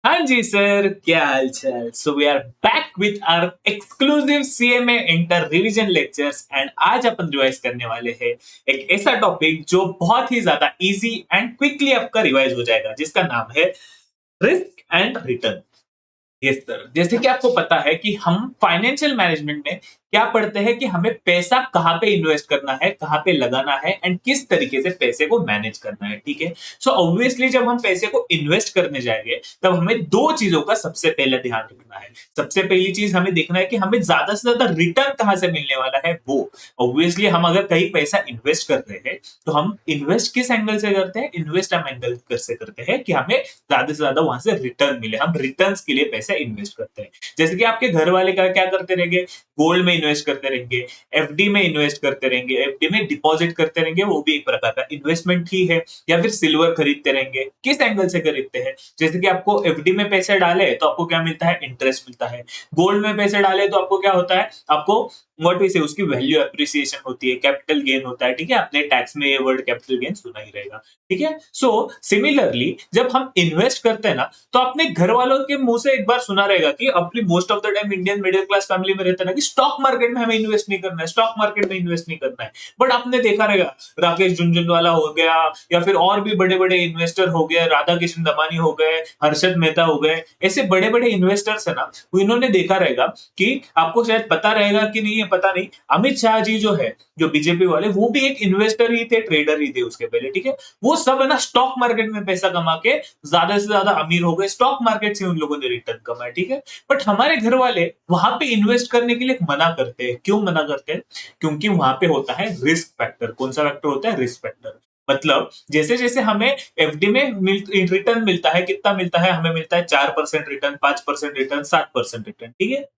हाँ जी सर, क्या हाल चाल। So we are back with our exclusive CMA inter revision lectures and आज अपन रिवाइज करने वाले हैं एक ऐसा टॉपिक जो बहुत ही ज्यादा इजी एंड क्विकली आपका रिवाइज हो जाएगा, जिसका नाम है risk and return. Yes sir, जैसे कि आपको पता है कि हम फाइनेंशियल मैनेजमेंट में क्या पढ़ते हैं कि हमें पैसा कहाँ पे इन्वेस्ट करना है, कहाँ पे लगाना है एंड किस तरीके से पैसे को मैनेज करना है। ठीक है। सो ऑब्वियसली जब हम पैसे को इन्वेस्ट करने जाएंगे तब हमें दो चीजों का सबसे पहले ध्यान रखना है। सबसे पहली चीज हमें देखना है कि हमें ज्यादा से ज्यादा रिटर्न कहाँ से मिलने वाला है वो। ऑब्वियसली हम अगर कहीं पैसा इन्वेस्ट कर रहे हैं तो हम इन्वेस्ट किस एंगल से करते हैं, इन्वेस्ट हम एंगल से करते हैं कि हमें ज्यादा से ज्यादा वहां से रिटर्न मिले। हम रिटर्न्स के लिए पैसा इन्वेस्ट करते हैं। जैसे कि आपके घर वाले का क्या करते रहेंगे, गोल्ड में इन्वेस्ट करते रहेंगे, एफडी में इन्वेस्ट करते रहेंगे, एफडी में डिपॉजिट करते रहेंगे, वो भी एक प्रकार का इन्वेस्टमेंट ही है। या फिर सिल्वर खरीदते रहेंगे। किस एंगल से खरीदते हैं, जैसे कि आपको एफडी में पैसे डाले तो आपको क्या मिलता है, इंटरेस्ट मिलता है। गोल्ड में पैसे डाले तो आपको क्या होता है, आपको व्हाट वी से उसकी वैल्यू एप्रिसिएशन होती है, कैपिटल गेन होता है। ठीक है, आपने टैक्स में ये वर्ड कैपिटल गेन सुना ही रहेगा। ठीक है। सो सिमिलरली जब हम इन्वेस्ट करते हैं ना, तो अपने घर वालों के मुंह से एक बार सुना रहेगा कि अपनी most of the time Indian middle class family में रहता है ना कि स्टॉक मार्केट में हमें इन्वेस्ट नहीं करना है, स्टॉक मार्केट में इन्वेस्ट नहीं करना है। बट आपने देखा रहेगा, राकेश झुनझुनवाला हो गया या फिर और भी बड़े बड़े इन्वेस्टर हो गए, राधा किशन दमानी हो गए, हर्षद मेहता हो गए, ऐसे बड़े बड़े इन्वेस्टर्स है ना, इन्होंने देखा रहेगा कि आपको शायद पता रहेगा कि नहीं है पता नहीं, अमित शाह जी जो है, जो बीजेपी वाले, वो भी एक इन्वेस्टर ही थे, ट्रेडर ही थे उसके पहले। ठीक है। वो सब है ना स्टॉक मार्केट में पैसा कमा के ज्यादा से ज्यादा अमीर हो गए, स्टॉक मार्केट से उन लोगों ने रिटर्न कमाया। ठीक है। बट हमारे घर वाले वहां पे इन्वेस्ट करने के लिए मना करते हैं। क्यों मना करते हैं? क्योंकि वहां पे होता है रिस्क फैक्टर। कौन सा फैक्टर होता है? Risk factor. मतलब जैसे जैसे हमें एफडी में रिटर्न मिलता है, कितना मिलता है, हमें मिलता है 4% रिटर्न, 5% रिटर्न, 7% रिटर्न। ठीक है।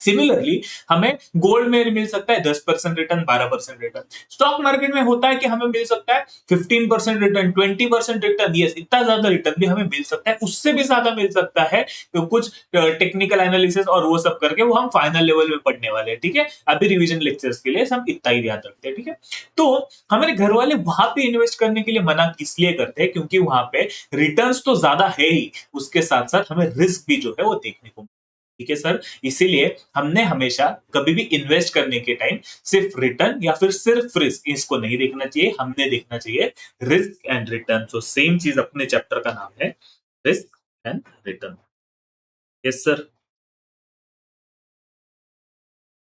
सिमिलरली हमें गोल्ड में मिल सकता है 10% रिटर्न, 12% रिटर्न। स्टॉक मार्केट में होता है कि हमें मिल सकता है 15% रिटर्न, 20% रिटर्न। यस, इतना ज्यादा रिटर्न भी हमें मिल सकता है, उससे भी ज्यादा मिल सकता है। तो कुछ टेक्निकल एनालिसिस और वो सब करके वो हम फाइनल लेवल में पढ़ने वाले हैं। ठीक है। अभी रिवीजन लेक्चर्स के लिए हम इतना ही याद रखते हैं। ठीक है। तो हमारे घर वाले वहां पे इन्वेस्ट करने के लिए मना इसलिए करते हैं क्योंकि वहां पे रिटर्न्स तो ज्यादा है ही, उसके साथ साथ हमें रिस्क भी जो है वो देखने को। ठीक है सर। इसीलिए हमने हमेशा कभी भी इन्वेस्ट करने के टाइम सिर्फ रिटर्न या फिर सिर्फ रिस्क इसको नहीं देखना चाहिए, हमने देखना चाहिए रिस्क एंड रिटर्न। तो सेम चीज अपने चैप्टर का नाम है risk and return. Yes sir.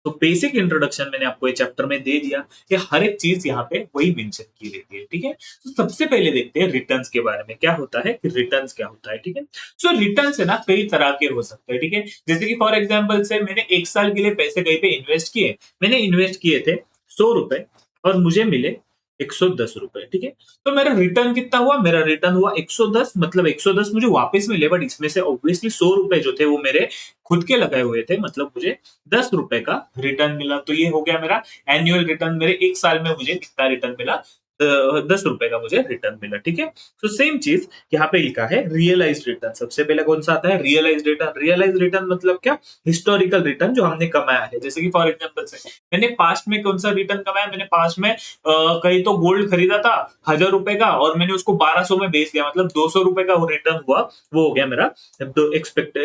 तो बेसिक इंट्रोडक्शन मैंने आपको ये चैप्टर में दे दिया कि हर एक चीज यहाँ पे वही मेंशन की रहती है। ठीक है। तो सबसे पहले देखते हैं रिटर्न्स के बारे में, क्या होता है कि रिटर्न्स क्या होता है। ठीक है। सो रिटर्न्स है ना कई तरह के हो सकते हैं। ठीक है। जैसे कि फॉर एग्जाम्पल से मैंने एक साल के लिए पैसे कहीं पे इन्वेस्ट किए, मैंने इन्वेस्ट किए थे 100 रुपए और मुझे मिले 110 रुपए। ठीक है। तो मेरा रिटर्न कितना हुआ, मेरा रिटर्न हुआ 110, मतलब 110 मुझे वापस मिले। बट इसमें से ऑब्वियसली 100 रुपए जो थे वो मेरे खुद के लगाए हुए थे, मतलब मुझे 10 रुपए का रिटर्न मिला। तो ये हो गया मेरा एनुअल रिटर्न। मेरे एक साल में मुझे कितना रिटर्न मिला, 10 रुपए का मुझे रिटर्न मिला। ठीक है। तो सेम चीज यहाँ पे लिखा है रियलाइज रिटर्न। सबसे पहले कौन सा आता है, रियलाइज रिटर्न। रियलाइज रिटर्न मतलब क्या, हिस्टोरिकल रिटर्न जो हमने कमाया है। जैसे कि फॉर एग्जाम्पल से मैंने पास्ट में कौन सा रिटर्न कमाया, मैंने पास्ट में कहीं तो गोल्ड खरीदा था 1000 रुपए का और मैंने उसको 1200 में बेच दिया, मतलब 200 रुपए का वो रिटर्न हुआ। वो हो गया मेरा तो एक्सपेक्ट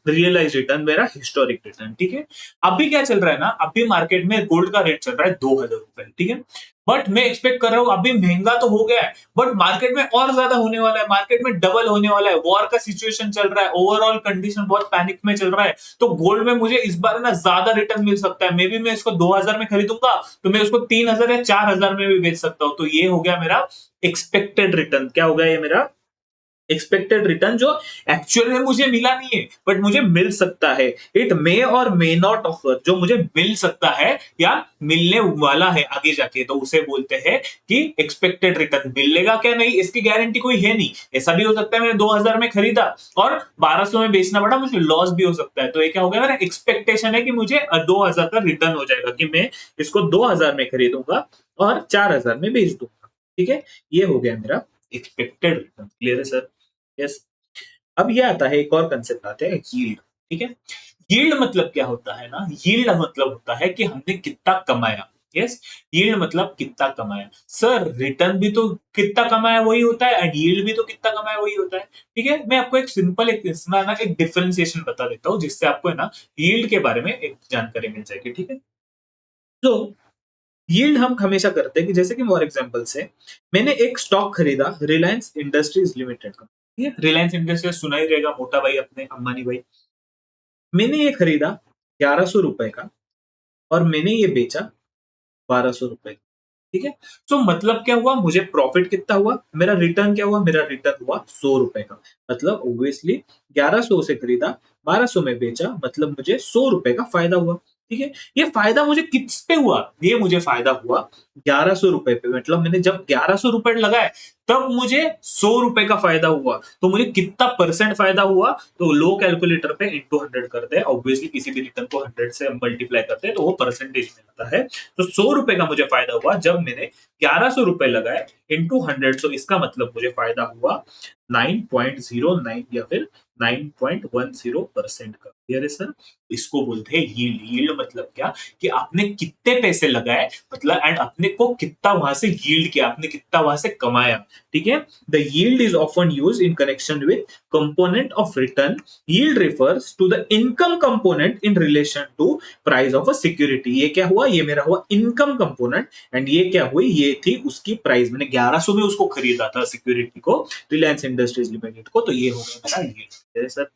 रियलाइज रिटर्न, मेरा हिस्टोरिक रिटर्न। ठीक है। अभी क्या चल रहा है ना, अभी मार्केट में गोल्ड का रेट चल रहा है 2000 रुपए। ठीक है। बट मैं एक्सपेक्ट कर रहा हूं अभी महंगा तो हो गया है, बट मार्केट में और ज्यादा होने वाला है, मार्केट में डबल होने वाला है, वॉर का सिचुएशन चल रहा है, ओवरऑल कंडीशन बहुत पैनिक में चल रहा है। तो गोल्ड में मुझे इस बार ना ज्यादा रिटर्न मिल सकता है। मे बी मैं इसको 2000 में खरीदूंगा तो मैं उसको 3000 या 4000 में भी बेच सकता हूं। तो ये हो गया मेरा एक्सपेक्टेड रिटर्न। क्या हो गया ये मेरा एक्सपेक्टेड रिटर्न, जो एक्चुअल में मुझे मिला नहीं है बट मुझे मिल सकता है। इट मे और मे नॉट ऑफर, जो मुझे मिल सकता है या मिलने वाला है आगे जाके, तो उसे बोलते हैं कि एक्सपेक्टेड रिटर्न। मिलेगा क्या नहीं इसकी गारंटी कोई है नहीं। ऐसा भी हो सकता है मैंने 2000 में खरीदा और 1200 में बेचना पड़ा, मुझे लॉस भी हो सकता है। तो ये क्या हो गया, मेरा एक्सपेक्टेशन है कि मुझे 2000 का रिटर्न हो जाएगा, कि मैं इसको 2000 में खरीदूंगा और 4000 में बेच दूंगा। ठीक है। ये हो गया मेरा एक्सपेक्टेड रिटर्न। क्लियर है सर? यस। अब ये आता है, एक और कंसेप्ट आता है यील्ड। ठीक है। यील्ड मतलब क्या होता है ना, यील्ड मतलब होता है कि हमने कितना कमाया। यस, यील्ड मतलब कितना कमाया। सर रिटर्न भी तो कितना कमाया वही होता है, एंड यील्ड भी तो कितना कमाया वही होता है। ठीक है, मैं आपको एक सिंपल एक इसमें ना एक डिफरेंशिएशन बता देता हूँ, जिससे आपको है ना यील्ड के बारे में एक जानकारी मिल जाएगी। ठीक है, तो यील्ड हम हमेशा करते हैं कि जैसे कि फॉर एग्जांपल से मैंने एक स्टॉक खरीदा रिलायंस इंडस्ट्रीज लिमिटेड का। ठीक है, रिलायंस इंडस्ट्रीज सुना ही रहेगा, मोटा भाई अपने अंबानी भाई। मैंने ये खरीदा 1100 रुपए का और मैंने ये बेचा 1200 रुपए। ठीक है, तो मतलब क्या हुआ, मुझे प्रॉफिट कितना हुआ, मेरा रिटर्न क्या हुआ, मेरा रिटर्न हुआ 100 रुपए का। मतलब ऑब्वियसली 1100 से खरीदा, 1200 में बेचा, मतलब मुझे 100 रुपए का फायदा हुआ। ठीक है, ये फायदा मुझे किस पे हुआ, ये मुझे फायदा हुआ 1100 रुपए पे। मतलब मैंने जब 1100 रुपए लगाए तब मुझे 100 रुपए का फायदा हुआ। तो मुझे कितना परसेंट फायदा हुआ, तो लो कैलकुलेटर पे इंटू 100 करते हैं। ऑब्वियसली किसी भी रिटर्न को 100 से मल्टीप्लाई करते हैं तो वो परसेंटेज में आता है। तो 100 रुपए का मुझे फायदा हुआ जब मैंने 1100 रुपए लगाए इंटू 100। तो इसका मतलब मुझे फायदा हुआ 9.09 या फिर 9.10% का। क्लियर है सर? इसको बोलते हैं यील्ड। यील्ड मतलब क्या, कि आपने कितने पैसे लगाए, मतलब एंड अपने को कितना वहां से यील्ड किया, आपने कितना वहां से कमाया। ठीक है, the yield is often use in connection with component of return. Yield refers to the income component in relation to price of a security. ये क्या हुआ, ये मेरा हुआ इनकम कंपोनेंट, एंड ये क्या हुई, ये थी उसकी प्राइस। मैंने 1100 में उसको खरीदा था सिक्योरिटी को, रिलायंस इंडस्ट्रीज लिमिटेड को, तो ये हो गया मेरा ये सर।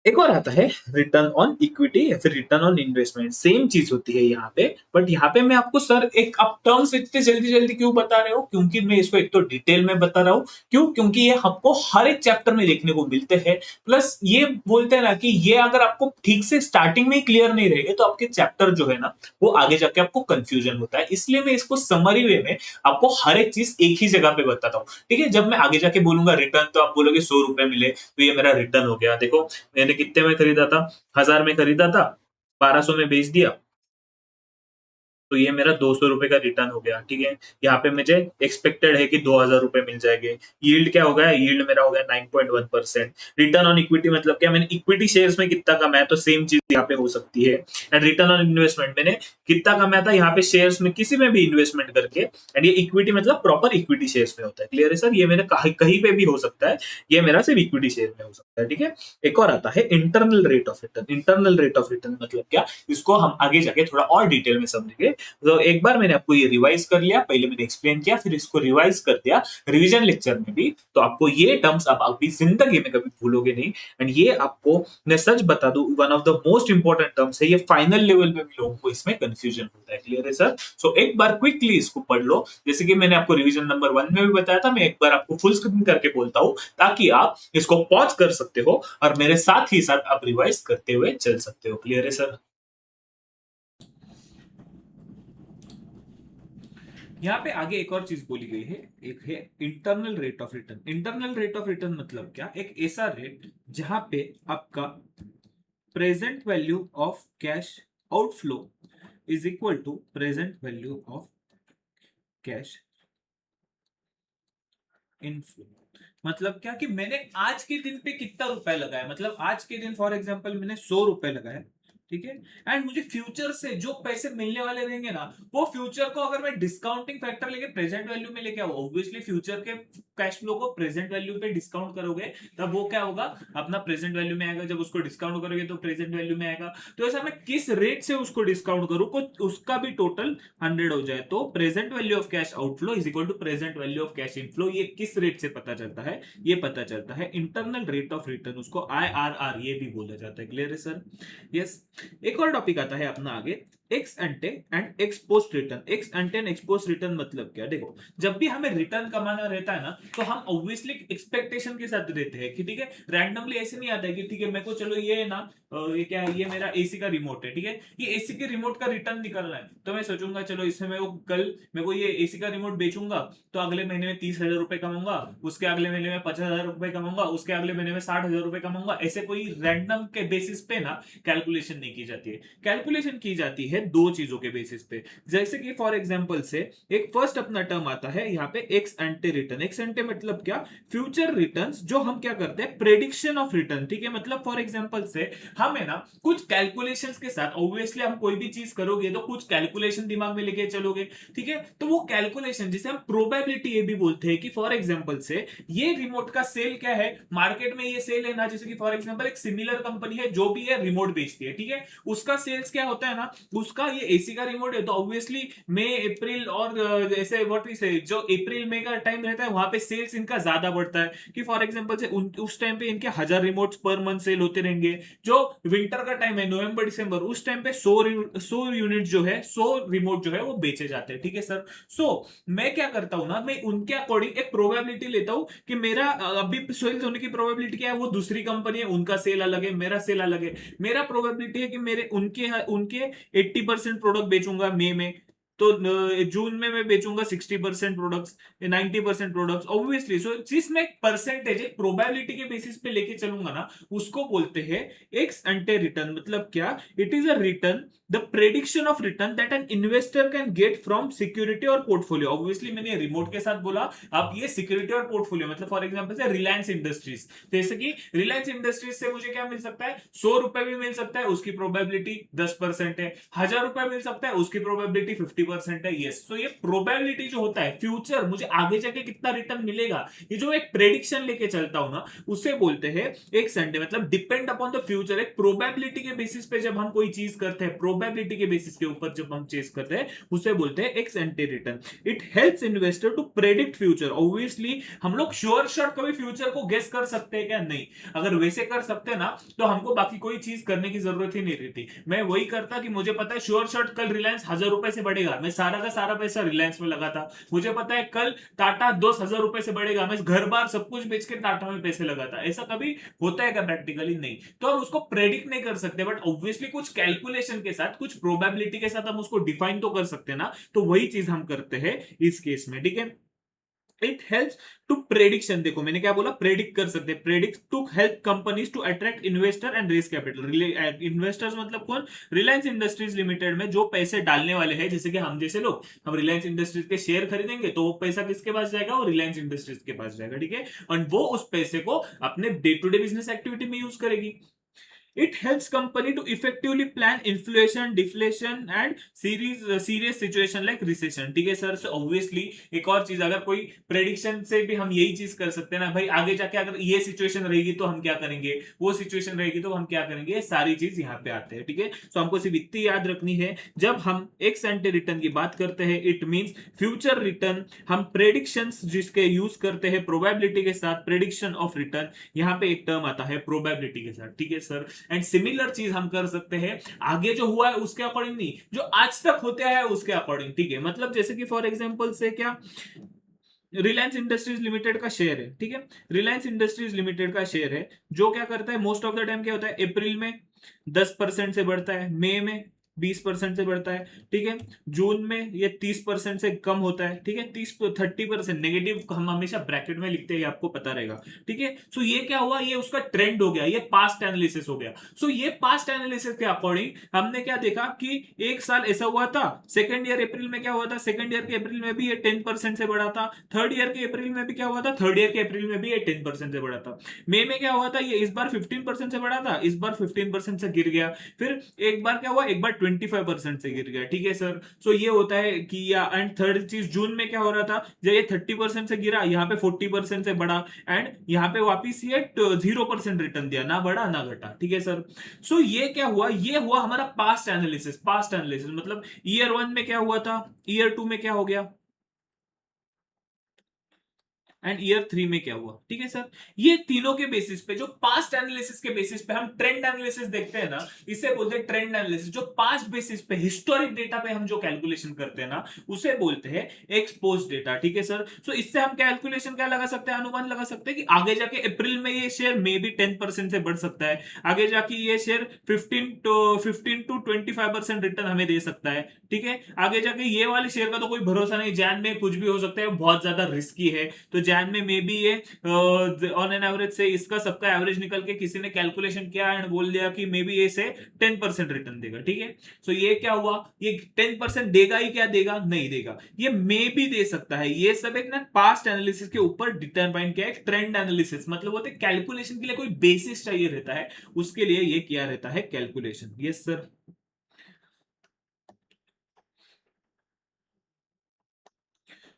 एक और आता है रिटर्न ऑन इक्विटी या फिर रिटर्न ऑन इन्वेस्टमेंट। सेम चीज होती है यहाँ पे, बट यहाँ पे मैं आपको सर एक आप टर्म्स इतने जल्दी जल्दी क्यों बता रहे हो, क्योंकि मैं इसको एक तो डिटेल में बता रहा हूँ। क्यों, क्योंकि ये हमको हर एक चैप्टर में देखने को मिलते हैं। प्लस ये बोलते हैं ना कि ये अगर आपको ठीक से स्टार्टिंग में ही क्लियर नहीं रहेगा तो आपके चैप्टर जो है ना वो आगे जाके आपको कंफ्यूजन होता है। इसलिए मैं इसको समरी वे में आपको हर एक चीज एक ही जगह पे बताता हूँ। ठीक है, जब मैं आगे जाके बोलूंगा रिटर्न तो आप बोलोगे 100 रुपए मिले तो ये मेरा रिटर्न हो गया। देखो मैंने कितने में खरीदा था, 1000 में खरीदा था, 1200 में बेच दिया, तो ये मेरा 200 रुपए का रिटर्न हो गया। ठीक है, यहाँ पे मुझे एक्सपेक्टेड है कि 2000 रुपए मिल जाएंगे। यील्ड क्या हो गया, यील्ड मेरा हो गया 9.1%। रिटर्न ऑन इक्विटी मतलब क्या, मैंने इक्विटी शेयर्स में कितना कमाया, तो सेम चीज यहाँ पे हो सकती है। एंड रिटर्न ऑन इन्वेस्टमेंट मैंने कितना कमाया था यहाँ पे शेयर्स में, किसी में भी इन्वेस्टमेंट करके। एंड ये इक्विटी मतलब प्रॉपर इक्विटी शेयर्स में होता है। क्लियर है सर? ये मेरे कहीं पे भी हो सकता है, ये मेरा सिर्फ इक्विटी शेयर में हो सकता है। ठीक है, एक और आता है internal rate of return. Internal rate of return मतलब क्या, इसको हम आगे जाके थोड़ा और डिटेल में समझेंगे। तो एक बार मैंने आपको ये रिवाइज कर लिया, पहले मैंने एक्सप्लेन किया फिर इसको रिवाइज कर दिया रिवीजन लेक्चर में भी, तो आपको ये टर्म्स आप अपनी जिंदगी में कभी भूलोगे नहीं। एंड ये आपको मैं सच बता दूं one of the most important terms है। ये फाइनल लेवल पे भी लोगों को इसमें कंफ्यूजन होता है। क्लियर है सर? सो एक बार क्विकली इसको पढ़ लो, जैसे कि मैंने आपको रिवीजन नंबर 1 में भी बताया था। मैं एक बार आपको फुल स्क्रीन करके बोलता हूँ ताकि आप इसको पॉज कर सकते हो और मेरे साथ ही साथ आप रिवाइज करते हुए चल सकते हो। क्लियर है सर? यहाँ पे आगे एक और चीज बोली गई है, एक है internal rate of return. Internal rate of return मतलब क्या, एक ऐसा रेट जहां पे आपका present value of cash outflow is equal to present value of cash inflow. मतलब क्या, कि मैंने आज के दिन पे कितना रुपए लगाया, मतलब आज के दिन फॉर एग्जांपल मैंने 100 रुपए लगाए। ठीक है, एंड मुझे फ्यूचर से जो पैसे मिलने वाले रहेंगे ना, वो फ्यूचर को अगर मैं डिस्काउंटिंग फैक्टर लेके प्रेजेंट वैल्यू में लेके आऊं, ऑब्वियसली फ्यूचर के कैश फ्लो को प्रेजेंट वैल्यू पे डिस्काउंट करोगे तब वो क्या होगा, अपना प्रेजेंट वैल्यू में आएगा। जब उसको डिस्काउंट करोगे तो प्रेजेंट वैल्यू में आएगा। तो ऐसा मैं किस रेट से उसको डिस्काउंट करूं को उसका भी टोटल 100 हो जाए, तो present value of cash outflow is equal to present value of cash inflow. ये किस रेट से पता चलता है, ये पता चलता है इंटरनल रेट ऑफ रिटर्न, उसको आईआरआर ये भी बोला जाता है। क्लियर है सर? यस। एक और टॉपिक आता है अपना आगे, x एंटे and x post return. X एंटे and x post return मतलब क्या, देखो जब भी हमें रिटर्न कमाना रहता है ना तो हम ऑब्वियसली एक्सपेक्टेशन के साथ रहते हैं कि ठीक है, रैंडमली ऐसे नहीं आता है कि ठीक है मेरे को चलो ये ना ये क्या है, ये मेरा एसी का रिमोट है। ठीक है, ये एसी के रिमोट का रिटर्न निकलना है तो मैं सोचूंगा चलो इसमें मैं वो कल मेरे को ये एसी का रिमोट बेचूंगा तो अगले महीने में 30,000 रुपए कमाऊंगा, उसके अगले महीने में 50,000 रुपए कमाऊंगा, उसके अगले महीने में 60,000 रुपए कमाऊंगा। ऐसे कोई रैंडम के बेसिस पे ना कैलकुलेशन नहीं की जाती है। कैलकुलेशन की जाती है दो चीजों के बेसिस पे। जैसे कि फॉर एग्जांपल से एक फर्स्ट अपना टर्म आता है यहाँ पे एक्स एंटे रिटर्न। एक्स एंटे मतलब क्या? फ्यूचर रिटर्न्स जो हम क्या करते हैं, प्रेडिक्शन ऑफ रिटर्न। ठीक है, मतलब फॉर एग्जांपल से हम है ना कुछ कैलकुलेशंस के साथ, ऑब्वियसली हम कोई भी चीज करोगे तो कुछ कैलकुलेशन दिमाग में लेके चलोगे। ठीक है, तो वो कैलकुलेशन जिसे हम प्रोबेबिलिटी ये भी बोलते हैं कि फॉर एग्जांपल से ये रिमोट का सेल क्या है मार्केट में, ये सेल है ना, जैसे कि फॉर एग्जांपल एक सिमिलर कंपनी है जो भी है रिमोट बेचती है। ठीक है, उसका सेल्स क्या होता है ना, उसका ये एसी का रिमोट है तो ऑब्वियसली मई अप्रैल और जैसे व्हाट वी से जो अप्रैल मई का टाइम रहता है वहां पे सेल्स इनका ज्यादा बढ़ता है कि फॉर एग्जांपल से उस टाइम पे इनके 1000 रिमोट्स पर मंथ सेल होते रहेंगे। जो विंटर का टाइम है नवंबर दिसंबर, उस टाइम पे 100 यूनिट जो है 100 रिमोट जो है वो बेचे जाते हैं। ठीक है सर। सो मैं क्या करता हूं ना, मैं उनके अकॉर्डिंग एक प्रोबेबिलिटी लेता हूं कि मेरा अभी सेल्स होने की प्रोबेबिलिटी क्या है, वो दूसरी कंपनी है उनका सेल अलग है, मेरा सेल अलग है। मेरा प्रोबेबिलिटी है कि मेरे उनके उनके 80% प्रोडक्ट बेचूंगा मई में, तो जून में मैं बेचूंगा 60% प्रोडक्ट्स, 90% प्रोडक्ट्स ऑब्वियसली। सो जिसमें एक परसेंटेज एक प्रोबेबिलिटी के बेसिस पे लेके चलूंगा ना, उसको बोलते हैं एक्स एंटे रिटर्न। मतलब क्या? It is a return, the prediction of return that an investor can get from security और पोर्टफोलियो। ऑब्वियसली मैंने रिमोट के साथ बोला, अब ये सिक्योरिटी और पोर्टफोलियो मतलब फॉर एग्जांपल से रिलायंस इंडस्ट्रीज, जैसे कि रिलायंस इंडस्ट्रीज से मुझे क्या मिल सकता है, 100 रुपए भी मिल सकता है, उसकी प्रोबेबिलिटी 10% है। 1000 रुपए मिल सकता है, उसकी प्रोबेबिलिटी 50% है। यस, तो ये प्रोबेबिलिटी जो होता है फ्यूचर मुझे आगे जाके कितना रिटर्न मिलेगा, ये जो एक प्रेडिक्शन लेके चलता हूं ना, उसे बोलते हैं एक संडे। मतलब डिपेंड अपॉन द फ्यूचर, एक प्रोबेबिलिटी के बेसिस पे जब हम कोई चीज करते हैं, प्रोबेबिलिटी के बेसिस के ऊपर जब हम चेस करते हैं, उसे बोलते हैं ex ante return. It helps investor to predict future. Obviously हम लोग श्योर शॉट कभी फ्यूचर को गेस कर सकते हैं क्या? नहीं। अगर वैसे कर सकते ना तो हमको बाकी कोई चीज करने की जरूरत ही नहीं रहती। मैं वही करता कि मुझे पता है श्योर शॉट कल रिलायंस 1000 रुपए से बढ़ेगा, मैं सारा का सारा पैसा रिलायंस में लगाता। मुझे पता है कल टाटा 10,000 रुपए से बढ़ेगा, मैं घर बार सब कुछ बेच के टाटा में पैसे लगाता। ऐसा कभी होता है क्या प्रैक्टिकली? नहीं। तो हम उसको प्रेडिक्ट नहीं कर सकते, बट ऑब्वियसली कुछ कैलकुलेशन के साथ, कुछ प्रोबेबिलिटी के साथ हम उसको डिफाइन तो कर सकते हैं ना, तो वही चीज हम करते हैं इस केस में। ठीक है, इट हेल्प्स टू प्रेडिक्शन। देखो मैंने क्या बोला, प्रेडिक्ट कर सकते हैं, predict to help companies to attract investor and raise capital. Investors मतलब कौन? रिलायंस इंडस्ट्रीज लिमिटेड में जो पैसे डालने वाले हैं, जैसे कि हम जैसे लोग, हम रिलायंस इंडस्ट्रीज के शेयर खरीदेंगे तो वो पैसा किसके पास जाएगा? वो रिलायंस इंडस्ट्रीज के पास जाएगा। ठीक है, और वो उस पैसे को अपने day to day business activity में यूज करेगी। It helps company to effectively plan inflation, deflation and serious situation like recession. ठीक है सर। so obviously एक और चीज, अगर कोई प्रेडिक्शन से भी हम यही चीज कर सकते हैं ना भाई, आगे जाके अगर ये सिचुएशन रहेगी तो हम क्या करेंगे, वो सिचुएशन रहेगी तो हम क्या करेंगे, ये सारी चीज यहाँ पे आते हैं। ठीक है, सो हमको सिर्फ इतनी याद रखनी है, जब हम एक्स एंटे रिटर्न की बात करते हैं इट मींस फ्यूचर रिटर्न। हम प्रेडिक्शंस जिसके यूज करते हैं प्रोबेबिलिटी के साथ, प्रेडिक्शन ऑफ रिटर्न, यहाँ पे एक टर्म आता है प्रोबेबिलिटी के साथ। ठीक है सर। एंड सिमिलर चीज हम कर सकते हैं आगे जो हुआ है उसके अकॉर्डिंग नहीं, जो आज तक होते हैं उसके अकॉर्डिंग। ठीक है, मतलब जैसे कि फॉर एग्जांपल से क्या, रिलायंस इंडस्ट्रीज लिमिटेड का शेयर है। ठीक है, रिलायंस इंडस्ट्रीज लिमिटेड का शेयर है जो क्या करता है, मोस्ट ऑफ द टाइम क्या होता है, अप्रैल में 10% से बढ़ता है, मई में 20% से बढ़ता है। ठीक है, जून में ये 30% से कम होता है। ठीक है, 30% नेगेटिव हम हमेशा ब्रैकेट में लिखते हैं, आपको पता रहेगा। ठीक है, सो ये क्या हुआ, ये उसका ट्रेंड हो गया, ये पास्ट एनालिसिस हो गया। सो ये पास्ट एनालिसिस के अकॉर्डिंग हमने क्या देखा कि एक साल ऐसा हुआ था, सेकेंड ईयर अप्रैल में क्या हुआ था, सेकेंड ईयर के अप्रैल में भी ये 10% से बढ़ा था। थर्ड ईयर के अप्रैल में भी क्या हुआ था, थर्ड ईयर के अप्रैल में भी ये 10% से बढ़ा था। मई में क्या हुआ था, ये इस बार 15% से बढ़ा था, इस बार 15% से गिर गया। फिर एक बार क्या हुआ, एक बार 25% से गिर गया। ठीक है सर। सो ये होता है कि या एंड थर्ड चीज, जून में क्या हो रहा था, जब ये 30% से गिरा, यहाँ पे 40% से बढ़ा, एंड यहाँ पे वापिस ये 0% रिटर्न दिया, ना बढ़ा ना घटा। ठीक है सर। सो ये क्या हुआ, ये हुआ हमारा पास्ट एनालिसिस। पास्ट एनालिसिस मतलब ईयर 1 में क्या हुआ था, ईयर 2 में क्या हो गया, एंड ईयर 3 में क्या हुआ। ठीक है सर। ये तीनों के बेसिस पे, जो पास्ट एनालिसिस के बेसिस पे हम ट्रेंड एनालिसिस देखते हैं ना, इसे बोलते हैं ट्रेंड एनालिसिस। जो पास्ट बेसिस पे हिस्टोरिक डेटा पे हम जो कैलकुलेशन करते हैं ना, उसे बोलते हैं एक्सपोज डेटा। ठीक है सर। सो इससे हम कैलकुलेशन क्या लगा सकते हैं, अनुमान लगा सकते हैं कि आगे जाके अप्रैल में ये शेयर मे बी 10% से बढ़ सकता है, आगे जाके ये शेयर 15 to 25% रिटर्न हमें दे सकता है। ठीक है, आगे जाके ये वाले शेयर का तो कोई भरोसा नहीं, जैन में कुछ भी हो सकता है, बहुत ज्यादा रिस्की है, तो जैन में मे बी ये ऑन एन एवरेज से इसका सबका एवरेज निकल के किसी ने कैलकुलेशन किया एंड बोल दिया कि मे बी ये से 10% रिटर्न देगा, ठीक है। सो ये क्या हुआ, ये 10% देगा ही क्या देगा, नहीं देगा, ये मे भी दे सकता है। ये सब एक ना पास्ट एनालिसिस के ऊपर डिटरमाइन किया है, ट्रेंड एनालिसिस मतलब बोलते हैं कैलकुलेशन के लिए कोई बेसिस चाहिए रहता है, उसके लिए ये किया रहता है calculation. Yes sir.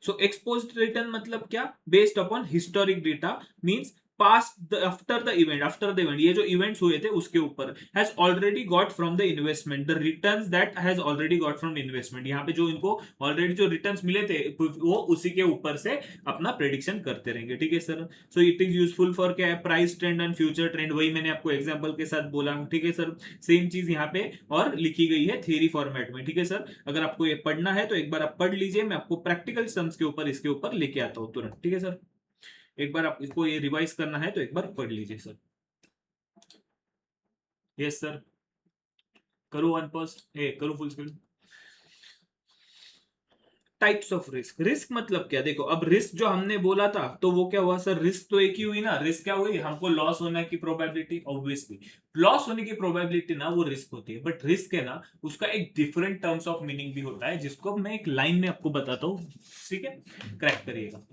So exposed return मतलब क्या, based upon historic data, means past after the event, after the event, ये जो इवेंट्स हुए थे उसके ऊपर, has already got from the investment, the returns that has already got from investment. यहाँ पे जो इनको ऑलरेडी जो रिटर्न्स मिले थे वो उसी के ऊपर से अपना प्रेडिक्शन करते रहेंगे, ठीक है sir. So it is useful for क्या, price trend and future trend, वही मैंने आपको एग्जांपल के साथ बोला, ठीक है सर। सेम चीज यहाँ पे और लिखी गई है थ्योरी फॉर्मेट में, ठीक है सर। अगर आपको ये पढ़ना है तो एक बार आप पढ़ लीजिए, मैं आपको प्रैक्टिकल सम्स के ऊपर इसके ऊपर लेके आता हूँ तुरंत, ठीक है सर। एक बार आप इसको ये रिवाइज करना है तो एक बार पढ़ लीजिए सर। यस सर, करो वन पॉज, करो full screen. Types of risk, risk मतलब क्या, देखो अब रिस्क जो हमने बोला था तो वो क्या हुआ सर, रिस्क तो एक ही हुई ना, रिस्क क्या हुई, हमको लॉस होने की प्रोबेबिलिटी, ऑब्वियसली लॉस होने की प्रोबेबिलिटी ना वो रिस्क होती है, बट रिस्क है ना उसका एक डिफरेंट टर्म्स ऑफ मीनिंग भी होता है, जिसको मैं एक लाइन में आपको बताता हूँ, ठीक है, क्रैक करिएगा।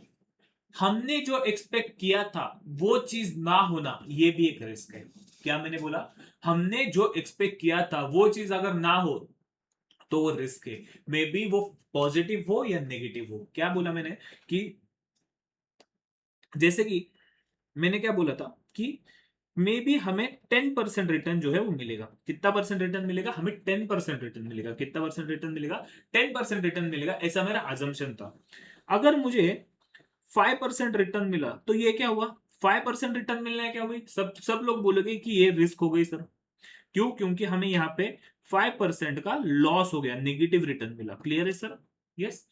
हमने जो एक्सपेक्ट किया था वो चीज ना होना, ये भी एक रिस्क है। क्या मैंने बोला, हमने जो एक्सपेक्ट किया था वो चीज अगर ना हो तो वो रिस्क है, मे बी वो पॉजिटिव हो या नेगेटिव हो। क्या बोला मैंने कि जैसे कि मैंने क्या बोला था कि मे बी हमें 10% रिटर्न जो है वो मिलेगा, कितना परसेंट रिटर्न मिलेगा, हमें 10% रिटर्न मिलेगा, कितना परसेंट रिटर्न मिलेगा, 10% रिटर्न मिलेगा, ऐसा मेरा अजम्पशन था। अगर मुझे 5% रिटर्न मिला तो ये क्या हुआ, 5% रिटर्न मिलना है क्या हुई, सब सब लोग बोलोगे कि ये रिस्क हो गई सर। क्यों, क्योंकि हमें यहाँ पे 5% का लॉस हो गया, नेगेटिव रिटर्न मिला, क्लियर है सर। यस।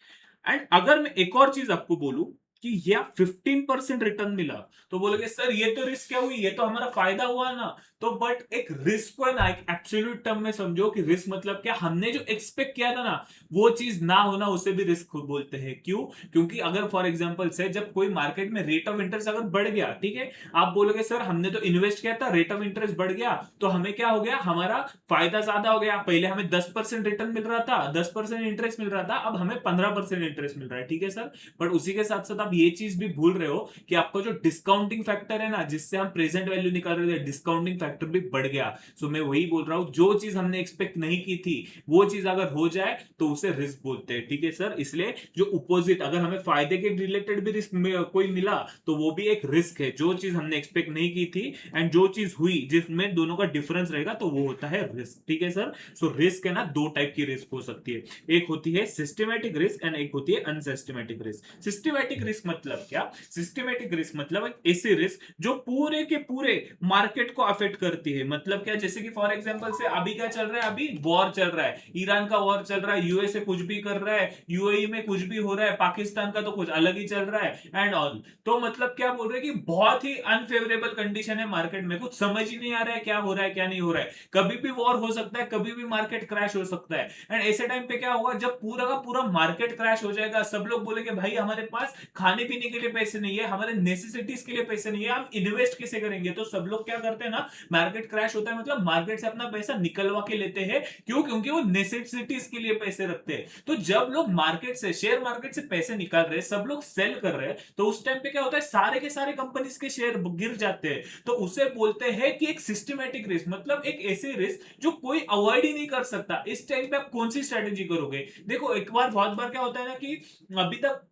एंड अगर मैं एक और चीज आपको बोलूं कि या 15% रिटर्न मिला तो बोलोगे सर ये तो रिस्क क्या हुई, ये तो हमारा फायदा हुआ ना। तो बट एक रिस्क को है ना एक एब्सोल्यूट टर्म में समझो कि रिस्क मतलब क्या, हमने जो एक्सपेक्ट किया था ना वो चीज ना होना, उसे भी रिस्क बोलते हैं। क्यों, क्योंकि अगर फॉर एग्जांपल से जब कोई मार्केट में रेट ऑफ इंटरेस्ट अगर बढ़ गया, ठीक है, आप बोलोगे सर हमने तो इन्वेस्ट किया था, रेट ऑफ इंटरेस्ट बढ़ गया तो हमें क्या हो गया, हमारा फायदा ज्यादा हो गया, पहले हमें 10% रिटर्न मिल रहा था, 10% इंटरेस्ट मिल रहा था, अब हमें 15% इंटरेस्ट मिल रहा है, ठीक है सर। बट उसी के साथ साथ आप ये चीज भी भूल रहे हो कि आपका जो डिस्काउंटिंग फैक्टर है ना, जिससे हम प्रेजेंट वैल्यू निकाल रहे थे, डिस्काउंटिंग फैक्टर भी बढ़ गया। सो मैं वही बोल रहा हूं, जो चीज हमने एक्सपेक्ट नहीं की थी वो चीज अगर हो जाए तो उसे रिस्क बोलते हैं, ठीक है सर। इसलिए जो अपोजिट, अगर हमें फायदे के रिलेटेड भी रिस्क कोई मिला तो वो भी एक रिस्क है, जो चीज हमने एक्सपेक्ट नहीं की थी एंड जो चीज हुई जिसमें दोनों का डिफरेंस रहेगा तो वो होता है रिस्क, ठीक है सर। सो रिस्क है ना, दो टाइप की रिस्क हो सकती है, एक होती है सिस्टमैटिक रिस्क एंड एक होती है अनसिस्टमैटिक रिस्क। सिस्टमैटिक रिस्क मतलब क्या, सिस्टमैटिक रिस्क मतलब एक ऐसी रिस्क जो पूरे के पूरे मार्केट को अफेक्ट करती है। मतलब क्या, जैसे कि फॉर एग्जांपल से अभी क्या चल रहा है, अभी वॉर चल रहा है, ईरान का वॉर चल रहा है, यूएसए कुछ भी कर रहा है, यूएई में कुछ भी हो रहा है, पाकिस्तान का तो कुछ अलग ही चल रहा है एंड ऑल। तो मतलब क्या बोल रहे हैं कि बहुत ही अनफेवरेबल कंडीशन है मार्केट में, कुछ समझ ही नहीं आ रहा है क्या हो रहा है क्या नहीं हो रहा है, कभी भी वॉर हो सकता है, कभी भी मार्केट क्रैश हो सकता है। एंड ऐसे टाइम पे क्या होगा, जब पूरा का पूरा मार्केट क्रैश हो जाएगा, सब लोग बोलेंगे भाई हमारे पास खाने पीने के लिए पैसे नहीं है, हमारे नेसेसिटीज के लिए पैसे नहीं है, हम इन्वेस्ट कैसे करेंगे। तो सब लोग क्या करते हैं ना, मार्केट क्रैश होता है मतलब मार्केट से अपना पैसा निकलवा के लेते हैं। क्यों, क्योंकि वो नेसेसिटीज के लिए पैसे रखते हैं। तो जब लोग मार्केट से, शेयर मार्केट से पैसे निकाल रहे हैं, सब लोग सेल कर रहे हैं, तो उस टाइम पे क्या होता है, सारे के सारे कंपनीज के शेयर गिर जाते हैं। तो उसे बोलते हैं कि एक सिस्टमैटिक रिस्क, मतलब एक ऐसे रिस्क जो कोई अवॉइड ही नहीं कर सकता। इस टाइम पे आप कौन सी स्ट्रेटेजी करोगे। देखो एक बार, बहुत बार क्या होता है ना कि अभी तक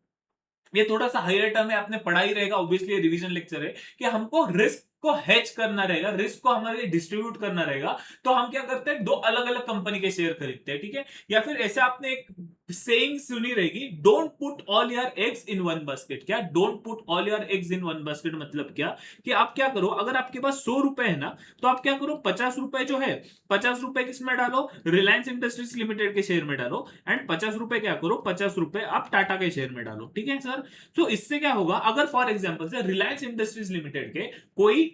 ये थोड़ा सा हायर टर्म है, आपने पढ़ा ही रहेगा, ऑब्वियसली रिवीजन लेक्चर है, कि हमको रिस्क को हेज करना रहेगा, रिस्क को हमारे डिस्ट्रीब्यूट करना रहेगा। तो हम क्या करते हैं, दो अलग अलग कंपनी के शेयर खरीदते हैं, ठीक है। या फिर ऐसे आपने एक सेइंग सुनी रहेगी, don't put all your eggs in one basket. क्या, don't put all your eggs in one basket मतलब क्या, कि आप क्या करो, अगर आपके पास 100 रुपए है ना, तो आप क्या करो, 50 रुपए जो है, 50 रुपए किसमें डालो, रिलायंस इंडस्ट्रीज लिमिटेड के शेयर में डालो, एंड 50 रुपए क्या करो, 50 रुपए आप टाटा के शेयर में डालो, ठीक है सर। तो इससे क्या होगा, अगर फॉर एग्जांपल से रिलायंस इंडस्ट्रीज लिमिटेड के कोई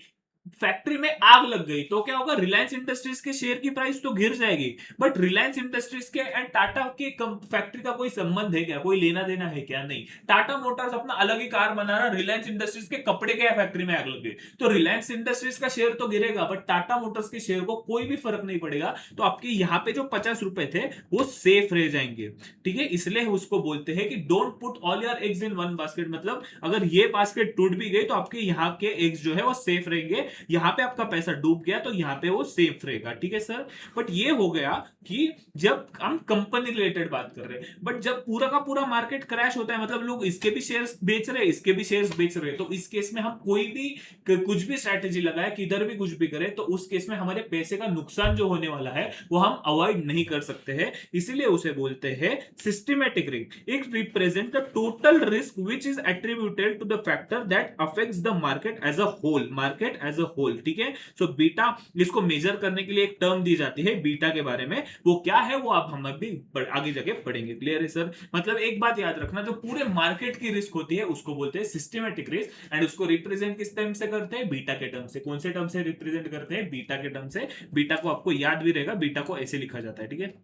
फैक्ट्री में आग लग गई तो क्या होगा, रिलायंस इंडस्ट्रीज के शेयर की प्राइस तो गिर जाएगी, बट रिलायंस इंडस्ट्रीज के एंड टाटा के फैक्ट्री का कोई संबंध है क्या, कोई लेना देना है क्या? नहीं। टाटा मोटर्स अपना अलग ही कार बना रहा, रिलायंस इंडस्ट्रीज के कपड़े के फैक्ट्री में आग लग गई, तो रिलायंस इंडस्ट्रीज का शेयर तो गिरेगा, बट टाटा मोटर्स के शेयर को कोई भी फर्क नहीं पड़ेगा, तो आपके यहाँ पे जो 50 रुपए थे वो सेफ रह जाएंगे। ठीक है, इसलिए उसको बोलते हैं कि don't put all your eggs in one basket, मतलब अगर ये बास्केट टूट भी गई तो आपके यहाँ के एग्स जो है वो सेफ रहेंगे, यहाँ पे आपका पैसा डूब गया तो यहाँ पे वो सेफ रहेगा। ठीक है सर, बट ये हो गया कि जब हम कंपनी रिलेटेड बात कर रहे हैं, बट जब पूरा का पूरा मार्केट क्रैश होता है, मतलब लोग इसके भी शेयर्स बेच रहे हैं, इसके भी शेयर्स बेच रहे हैं, तो इस केस में हम कोई भी कुछ भी स्ट्रैटेजी लगाए, किधर भी कुछ भी करें, तो उस केस में हमारे पैसे का नुकसान जो होने वाला है वो हम अवॉइड नहीं कर सकते हैं, इसीलिए उसे बोलते हैं systematic risk. It represent the total risk which is attributed to the factor that affects the market as a whole, market as a whole. ठीक है, सो बीटा, इसको मेजर करने के लिए एक टर्म दी जाती है बीटा के बारे में, वो क्या है वो आप हम अभी आगे जाके पढ़ेंगे। क्लियर है सर? मतलब एक बात याद रखना, जो पूरे मार्केट की रिस्क होती है उसको बोलते हैं सिस्टमैटिक रिस्क, एंड उसको रिप्रेजेंट किस टर्म से करते हैं? बीटा के टर्म से। कौन से टर्म से रिप्रेजेंट करते हैं? बीटा के टर्म से। बीटा को आपको याद भी रहेगा, बीटा को ऐसे लिखा जाता है। ठीक है,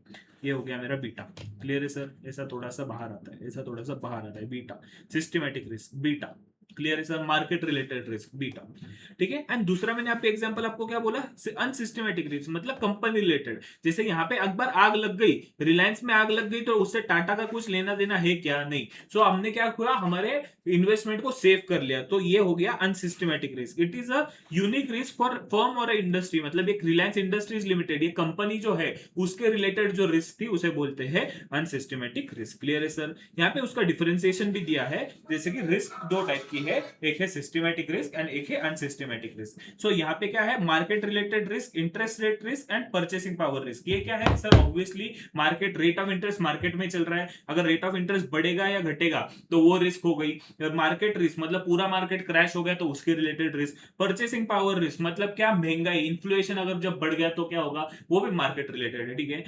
ये हो गया मेरा बीटा। क्लियर है सर? ऐसा थोड़ा सा बाहर आता है, ऐसा थोड़ा सा बाहर आता है, beta systematic risk beta. Clear है sir? Market related risk beta. ठीक है, एंड दूसरा मैंने आपको एग्जांपल आपको क्या बोला? अनसिस्टमेटिक रिस्क, मतलब कंपनी रिलेटेड, जैसे यहाँ पे एक बार आग लग गई, रिलायंस में आग लग गई, तो उससे टाटा का कुछ लेना देना है क्या? नहीं। सो हमने क्या किया, हमारे इन्वेस्टमेंट को सेव कर लिया, तो ये हो गया unsystematic risk. It is a unique risk for firm और इंडस्ट्री, मतलब एक रिलायंस इंडस्ट्रीज लिमिटेड, ये कंपनी जो है उसके रिलेटेड जो रिस्क थी उसे बोलते हैं अनसिस्टमेटिक रिस्क। क्लियर है सर? यहाँ पे उसका डिफरेंशिएशन भी दिया है, जैसे कि रिस्क दो टाइप की है, एक है सिस्टमैटिक रिस्क एंड एक है अनसिस्टमैटिक रिस्क। सो यहाँ पे क्या है? Market related risk, interest rate risk and purchasing power risk. ये क्या है sir? Obviously market rate of interest market में चल रहा है, अगर रेट ऑफ इंटरेस्ट बढ़ेगा या घटेगा तो वो रिस्क हो गई। मार्केट रिस्क मतलब पूरा मार्केट क्रैश हो गया तो उसके related risk. Purchasing power risk मतलब क्या? महंगाई, इन्फ्लेशन अगर जब बढ़ गया तो क्या होगा, वो भी मार्केट रिलेटेड है। ठीक है,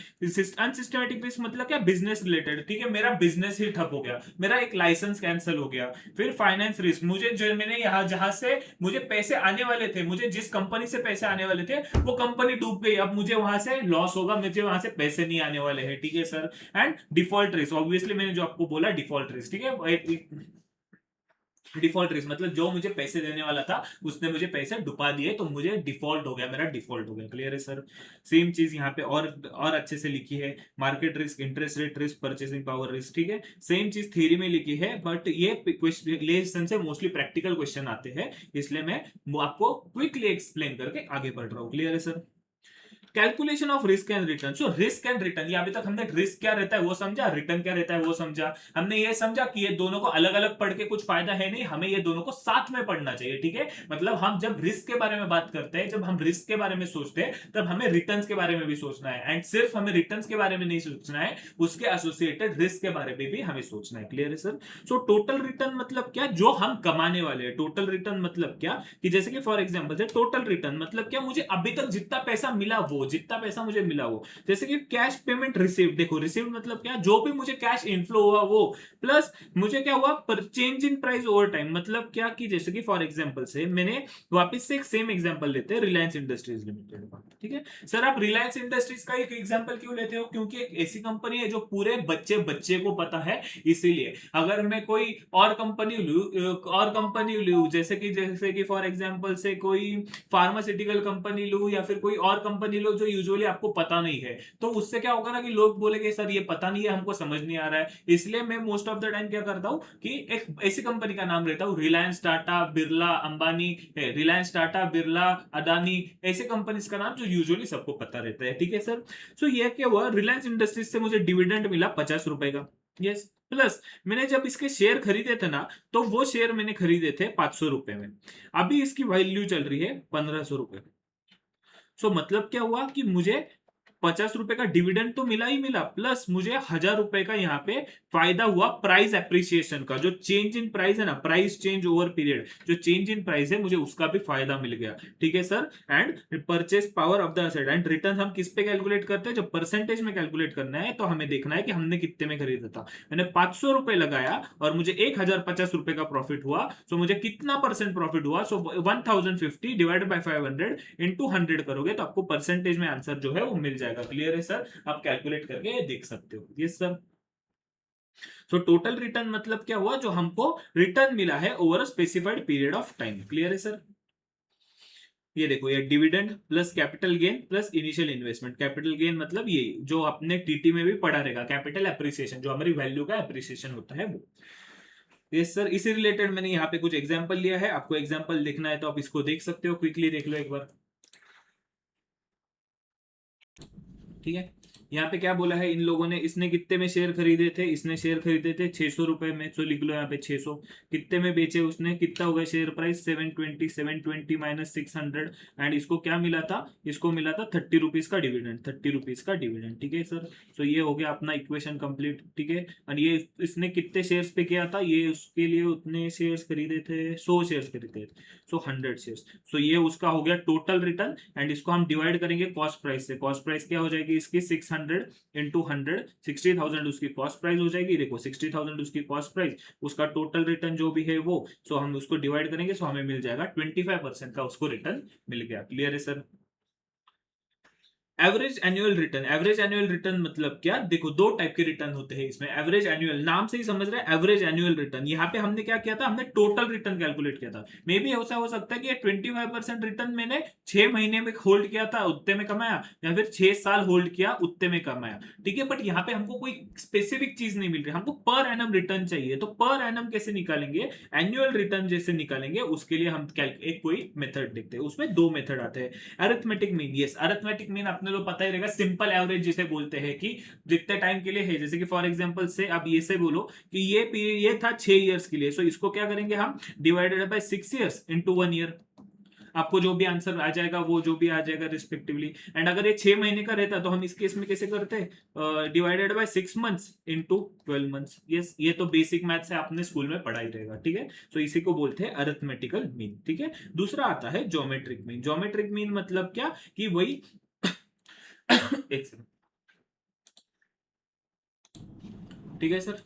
अनसिस्टमैटिक रिस्क मतलब क्या? Business related. ठीक है, मेरा बिजनेस ही ठप हो गया, मेरा एक लाइसेंस कैंसिल हो गया। फिर फाइनेंस रिस्क, मुझे जो मैंने यहाँ जहां से मुझे पैसे आने वाले थे, मुझे जिस कंपनी से पैसे आने वाले थे वो कंपनी डूब गई, अब मुझे वहां से लॉस होगा, मुझे वहां से पैसे नहीं आने वाले हैं। ठीक है sir? And default risk, obviously मैंने जो आपको बोला डिफॉल्ट रिस्क। ठीक है, डिफॉल्ट रिस्क मतलब जो मुझे पैसे देने वाला था उसने मुझे पैसे डुबा दिए तो मुझे डिफॉल्ट हो गया, मेरा डिफॉल्ट हो गया। क्लियर है सर? सेम चीज यहाँ पे और अच्छे से लिखी है, market risk, interest rate risk, purchasing power risk. ठीक है, सेम चीज थ्योरी में लिखी है, बट ये लेसन से मोस्टली प्रैक्टिकल क्वेश्चन आते हैं, इसलिए मैं आपको क्विकली एक्सप्लेन करके आगे बढ़ रहा हूँ। क्लियर है sir? Calculation of risk and return. So risk and return, ये अभी तक हमने रिस्क क्या रहता है वो समझा, रिटर्न क्या रहता है वो समझा, हमने ये समझा कि ये दोनों को अलग अलग पढ़ के कुछ फायदा है नहीं, हमें ये दोनों को साथ में पढ़ना चाहिए। ठीक है, मतलब हम जब रिस्क के बारे में बात करते हैं, जब हम रिस्क के बारे में सोचते हैं, तब हमें रिटर्न के बारे में भी सोचना है, एंड सिर्फ हमें रिटर्न के बारे में नहीं सोचना है, उसके एसोसिएटेड रिस्क के बारे में भी हमें सोचना है। क्लियर है सर? सो टोटल रिटर्न मतलब क्या? जो हम कमाने वाले हैं। टोटल रिटर्न मतलब क्या? कि जैसे कि फॉर एग्जांपल टोटल रिटर्न मतलब क्या? मुझे अभी तक जितना पैसा मिला वो, जितना पैसा मुझे मिला वो, जैसे कि कैश पेमेंट रिसीव। देखो रिसीव मतलब क्या? जो भी मुझे कैश इनफ्लो हुआ वो, प्लस मुझे क्या हुआ? पर change in price over time. मतलब क्या कि जैसे कि फॉर एग्जांपल से मैंने वापस से एक सेम एग्जांपल लेते हैं, रिलायंस इंडस्ट्रीज लिमिटेड। ठीक है सर, आप रिलायंस इंडस्ट्रीज का एक एग्जांपल क्यों लेते हो? क्योंकि एक ऐसी कंपनी है जो पूरे बच्चे बच्चे को पता है, इसीलिए। अगर मैं कोई और कंपनी लूं, जैसे कि फॉर एग्जांपल से कोई फार्मास्यूटिकल कंपनी लूं या फिर कोई और कंपनी लो जो यूजुअली आपको पता नहीं है, तो उससे क्या होगा ना कि लोग बोलेंगे सर ये पता नहीं है, हमको समझ नहीं आ रहा है। इसलिए मैं मोस्ट ऑफ द टाइम क्या करता हूं कि एक ऐसी कंपनी का नाम लेता हूं, रिलायंस, टाटा, बिरला, अंबानी, रिलायंस, टाटा, बिरला, अदानी, ऐसे कंपनीज का नाम जो यूजुअली सबको पता रहता है। ठीक है सर? सो ये क्या हुआ? रिलायंस इंडस्ट्रीज से मुझे डिविडेंड मिला 50 रुपए का। यस, प्लस मैंने जब इसके शेयर खरीदे थे ना, तो वो शेयर मैंने खरीदे थे 500 रुपए में, अभी इसकी वैल्यू चल रही है 1500 रुपए। सो मतलब क्या हुआ कि मुझे ₹50 का डिविडेंड तो मिला ही मिला, प्लस मुझे ₹1000 का यहाँ पे फायदा हुआ प्राइस एप्रिसिएशन का। जो चेंज इन प्राइस है ना, प्राइस चेंज ओवर पीरियड, जो चेंज इन प्राइस है, मुझे उसका भी फायदा मिल गया। ठीक है sir. And purchase power of the asset and return हम किस पे कैलकुलेट करते हैं? जब परसेंटेज में कैलकुलेट करना है तो हमें देखना है कि हमने कितने में खरीदा था। मैंने ₹500 लगाया और मुझे ₹1050 का प्रॉफिट हुआ, सो मुझे कितना परसेंट प्रॉफिट हुआ? सो 1050 डिवाइडेड बाय 500 इंटू 100 करोगे तो आपको परसेंटेज में आंसर जो है वो मिल जाएगा। क्लियर है सर? आप कैलकुलेट करके देख सकते हो। Yes sir. So total return मतलब क्या हुआ? जो हमको रिटर्न मिला है over a specified period of time. Clear है सर? ये देखो, ये dividend plus capital gain plus initial investment. Capital gain मतलब ये जो अपने टीटी में भी पढ़ा रहेगा, कैपिटल एप्रिसिएशन, जो हमारी वैल्यू का एप्रिसिएशन होता है वो। Yes sir. इसी रिलेटेड मैंने यहाँ पे कुछ एग्जांपल लिया है, आपको एग्जांपल देखना है तो आप इसको देख सकते हो, क्विकली देख लो एक बार। ठीक है। यहाँ पे क्या बोला है इन लोगों ने? इसने कितने में शेयर खरीदे थे? इसने शेयर खरीदे थे 600 रुपए में, तो लिख लो यहाँ पे 600। कितने में बेचे उसने? कितना होगा शेयर प्राइस? 720। 720 माइनस 600। एंड इसको क्या मिला था? इसको मिला था 30 रुपीज का डिविडेंड। 30 रुपीज का डिविडेंड। ठीक है सर। तो ये हो गया अपना इक्वेशन कंप्लीट। ठीक है। और ये इसने कितने शेयर्स पे किया था? ये उसके लिए उतने शेयर्स खरीदे थे, 100 शेयर्स खरीदे थे, सो 100 शेयर्स। सो ये उसका हो गया टोटल रिटर्न। एंड इसको हम डिवाइड करेंगे कॉस्ट प्राइस से। कॉस्ट प्राइस क्या हो जाएगी इसकी? 600 इंटू 100। 60,000 उसकी कॉस्ट प्राइस हो जाएगी। देखो 60,000 उसकी कॉस्ट प्राइस, उसका टोटल रिटर्न जो भी है वो, सो हम उसको डिवाइड करेंगे, सो हमें मिल जाएगा 25% का उसको रिटर्न मिल गया। क्लियर है sir? Average annual return. Average annual return मतलब क्या? देखो दो टाइप के रिटर्न होते हैं इसमें। एवरेज एनुअल, नाम से ही समझ रहे हैं, एवरेज एनुअल रिटर्न। यहाँ पे हमने क्या किया था? हमने टोटल रिटर्न कैलकुलेट किया था। मे बी ऐसा हो सकता है कि 25% रिटर्न मैंने 6 महीने में होल्ड किया था, उतने में कमाया, या फिर 6 साल होल्ड किया, उतने में कमाया। ठीक है। बट यहाँ पे हमको कोई स्पेसिफिक चीज नहीं मिल रही, हमको पर एनम रिटर्न चाहिए। तो पर एनम कैसे निकालेंगे? एनुअल रिटर्न जैसे निकालेंगे, उसके लिए हम एक कोई मेथड देखते हैं। उसमें दो मेथड आते हैं। Arithmetic mean. Yes, arithmetic mean अपने लोग पता ही रहेगा, सिंपल एवरेज जिसे बोलते हैं कि जितने टाइम के लिए है। जैसे कि फॉर एग्जांपल से आप ये से बोलो कि ये पीरियड ये था 6 इयर्स के लिए, सो इसको क्या करेंगे हम? Divided by 6 years into 1 year. आपको जो भी आंसर आ जाएगा वो जो भी आ जाएगा रिस्पेक्टिवली। एंड अगर ये 6 महीने का रहता तो हम इस केस में कैसे करते हैं? Divided by 6 months into 12 months. Yes, ये तो बेसिक मैथ्स है, आपने स्कूल में पढ़ा ही रहेगा। ठीक है। तो इसी को बोलते हैं अरिथमेटिकल मीन। ठीक है। दूसरा आता है ज्योमेट्रिक मीन। ज्योमेट्रिक मीन मतलब क्या? कि वही एक सेकंड। ठीक है सर।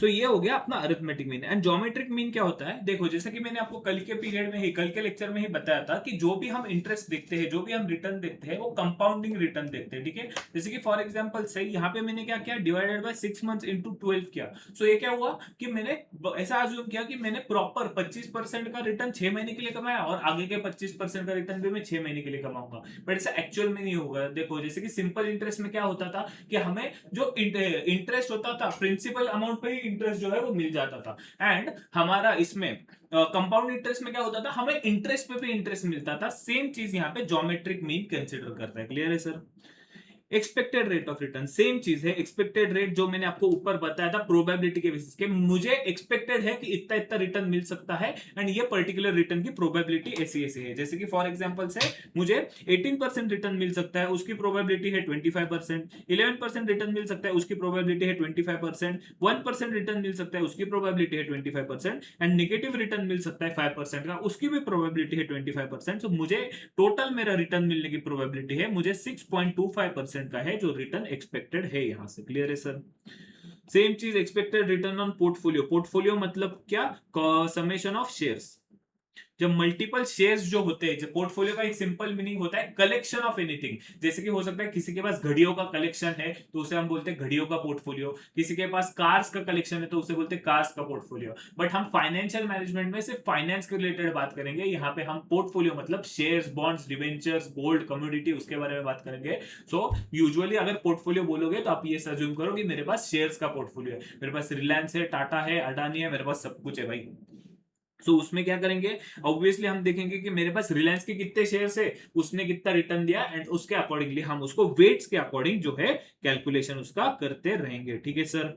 सो ये हो गया अपना arithmetic mean. And geometric mean क्या होता है? देखो जैसे कि मैंने आपको कल के पीरियड में ही, कल के लेक्चर में ही बताया था कि जो भी हम इंटरेस्ट देखते हैं, जो भी हम रिटर्न देखते हैं, वो कंपाउंडिंग रिटर्न देखते हैं। ठीक है। जैसे कि फॉर एग्जांपल से यहाँ पे मैंने क्या किया? डिवाइडेड बाय 6 मंथ्स इंटू 12 किया। सो ये क्या हुआ कि मैंने ऐसा अज्यूम किया कि मैंने प्रॉपर 25% का रिटर्न 6 महीने के लिए कमाया, और आगे के 25% का रिटर्न भी मैं 6 महीने के लिए कमाऊंगा। बट ऐसा एक्चुअल में नहीं होगा। देखो जैसे कि सिंपल इंटरेस्ट में क्या होता था कि हमें जो इंटरेस्ट होता था, प्रिंसिपल अमाउंट पे ही इंटरेस्ट जो है वो मिल जाता था। एंड हमारा इसमें कंपाउंड इंटरेस्ट में क्या होता था? हमें इंटरेस्ट पे भी इंटरेस्ट मिलता था। सेम चीज यहाँ पे ज्योमेट्रिक मीन कंसिडर करता है। क्लियर है sir? Expected rate of return same चीज है। एक्सपेक्टेड रेट जो मैंने आपको ऊपर बताया था प्रोबेबिलिटी के बेसिस के, मुझे एक्सपेक्टेड है कि इतना इतना रिटर्न मिल सकता है, एंड ये पर्टिकुलर रिटर्न की प्रोबेबिलिटी ऐसी ऐसी है। जैसे कि फॉर एग्जांपल से मुझे 18% रिटर्न मिल सकता है, उसकी प्रोबेबिलिटी है 25%। 11% रिटर्न मिल सकता है, उसकी प्रोबेबिलिटी है 25%। 1% रिटर्न मिल सकता है, उसकी प्रोबेबिलिटी है 25%। एंड नेगेटिव रिटर्न मिल सकता है 5% का, उसकी भी प्रोबेबिलिटी है 25%। तो मुझे टोटल मेरा रिटर्न मिलने की प्रोबेबिलिटी है मुझे 6.25% का है, जो रिटर्न एक्सपेक्टेड है यहां से। क्लियर है सर? सेम चीज expected return on portfolio. Portfolio मतलब क्या? Summation of shares. जब मल्टीपल शेयर्स जो होते हैं, जो पोर्टफोलियो का एक सिंपल मीनिंग होता है कलेक्शन ऑफ एनीथिंग। जैसे कि हो सकता है किसी के पास घड़ियों का कलेक्शन है तो उसे हम बोलते हैं घड़ियों का पोर्टफोलियो। किसी के पास कार्स का कलेक्शन है तो उसे बोलते हैं कार्स का पोर्टफोलियो। बट हम फाइनेंशियल मैनेजमेंट में सिर्फ फाइनेंस के रिलेटेड बात करेंगे। यहाँ पे हम पोर्टफोलियो मतलब shares, bonds, debentures, gold, commodity, उसके बारे में बात करेंगे। सो यूजुअली अगर पोर्टफोलियो बोलोगे तो आप ये सज्यूम करो कि मेरे पास शेयर्स का पोर्टफोलियो है, मेरे पास रिलायंस है, टाटा है, अडानी है, मेरे पास सब कुछ है भाई। सो उसमें क्या करेंगे? ऑब्वियसली हम देखेंगे कि मेरे पास रिलायंस के कितने शेयर्स है, उसने कितना रिटर्न दिया, एंड उसके अकॉर्डिंगली हम उसको वेट्स के अकॉर्डिंग जो है कैलकुलेशन उसका करते रहेंगे। ठीक है सर?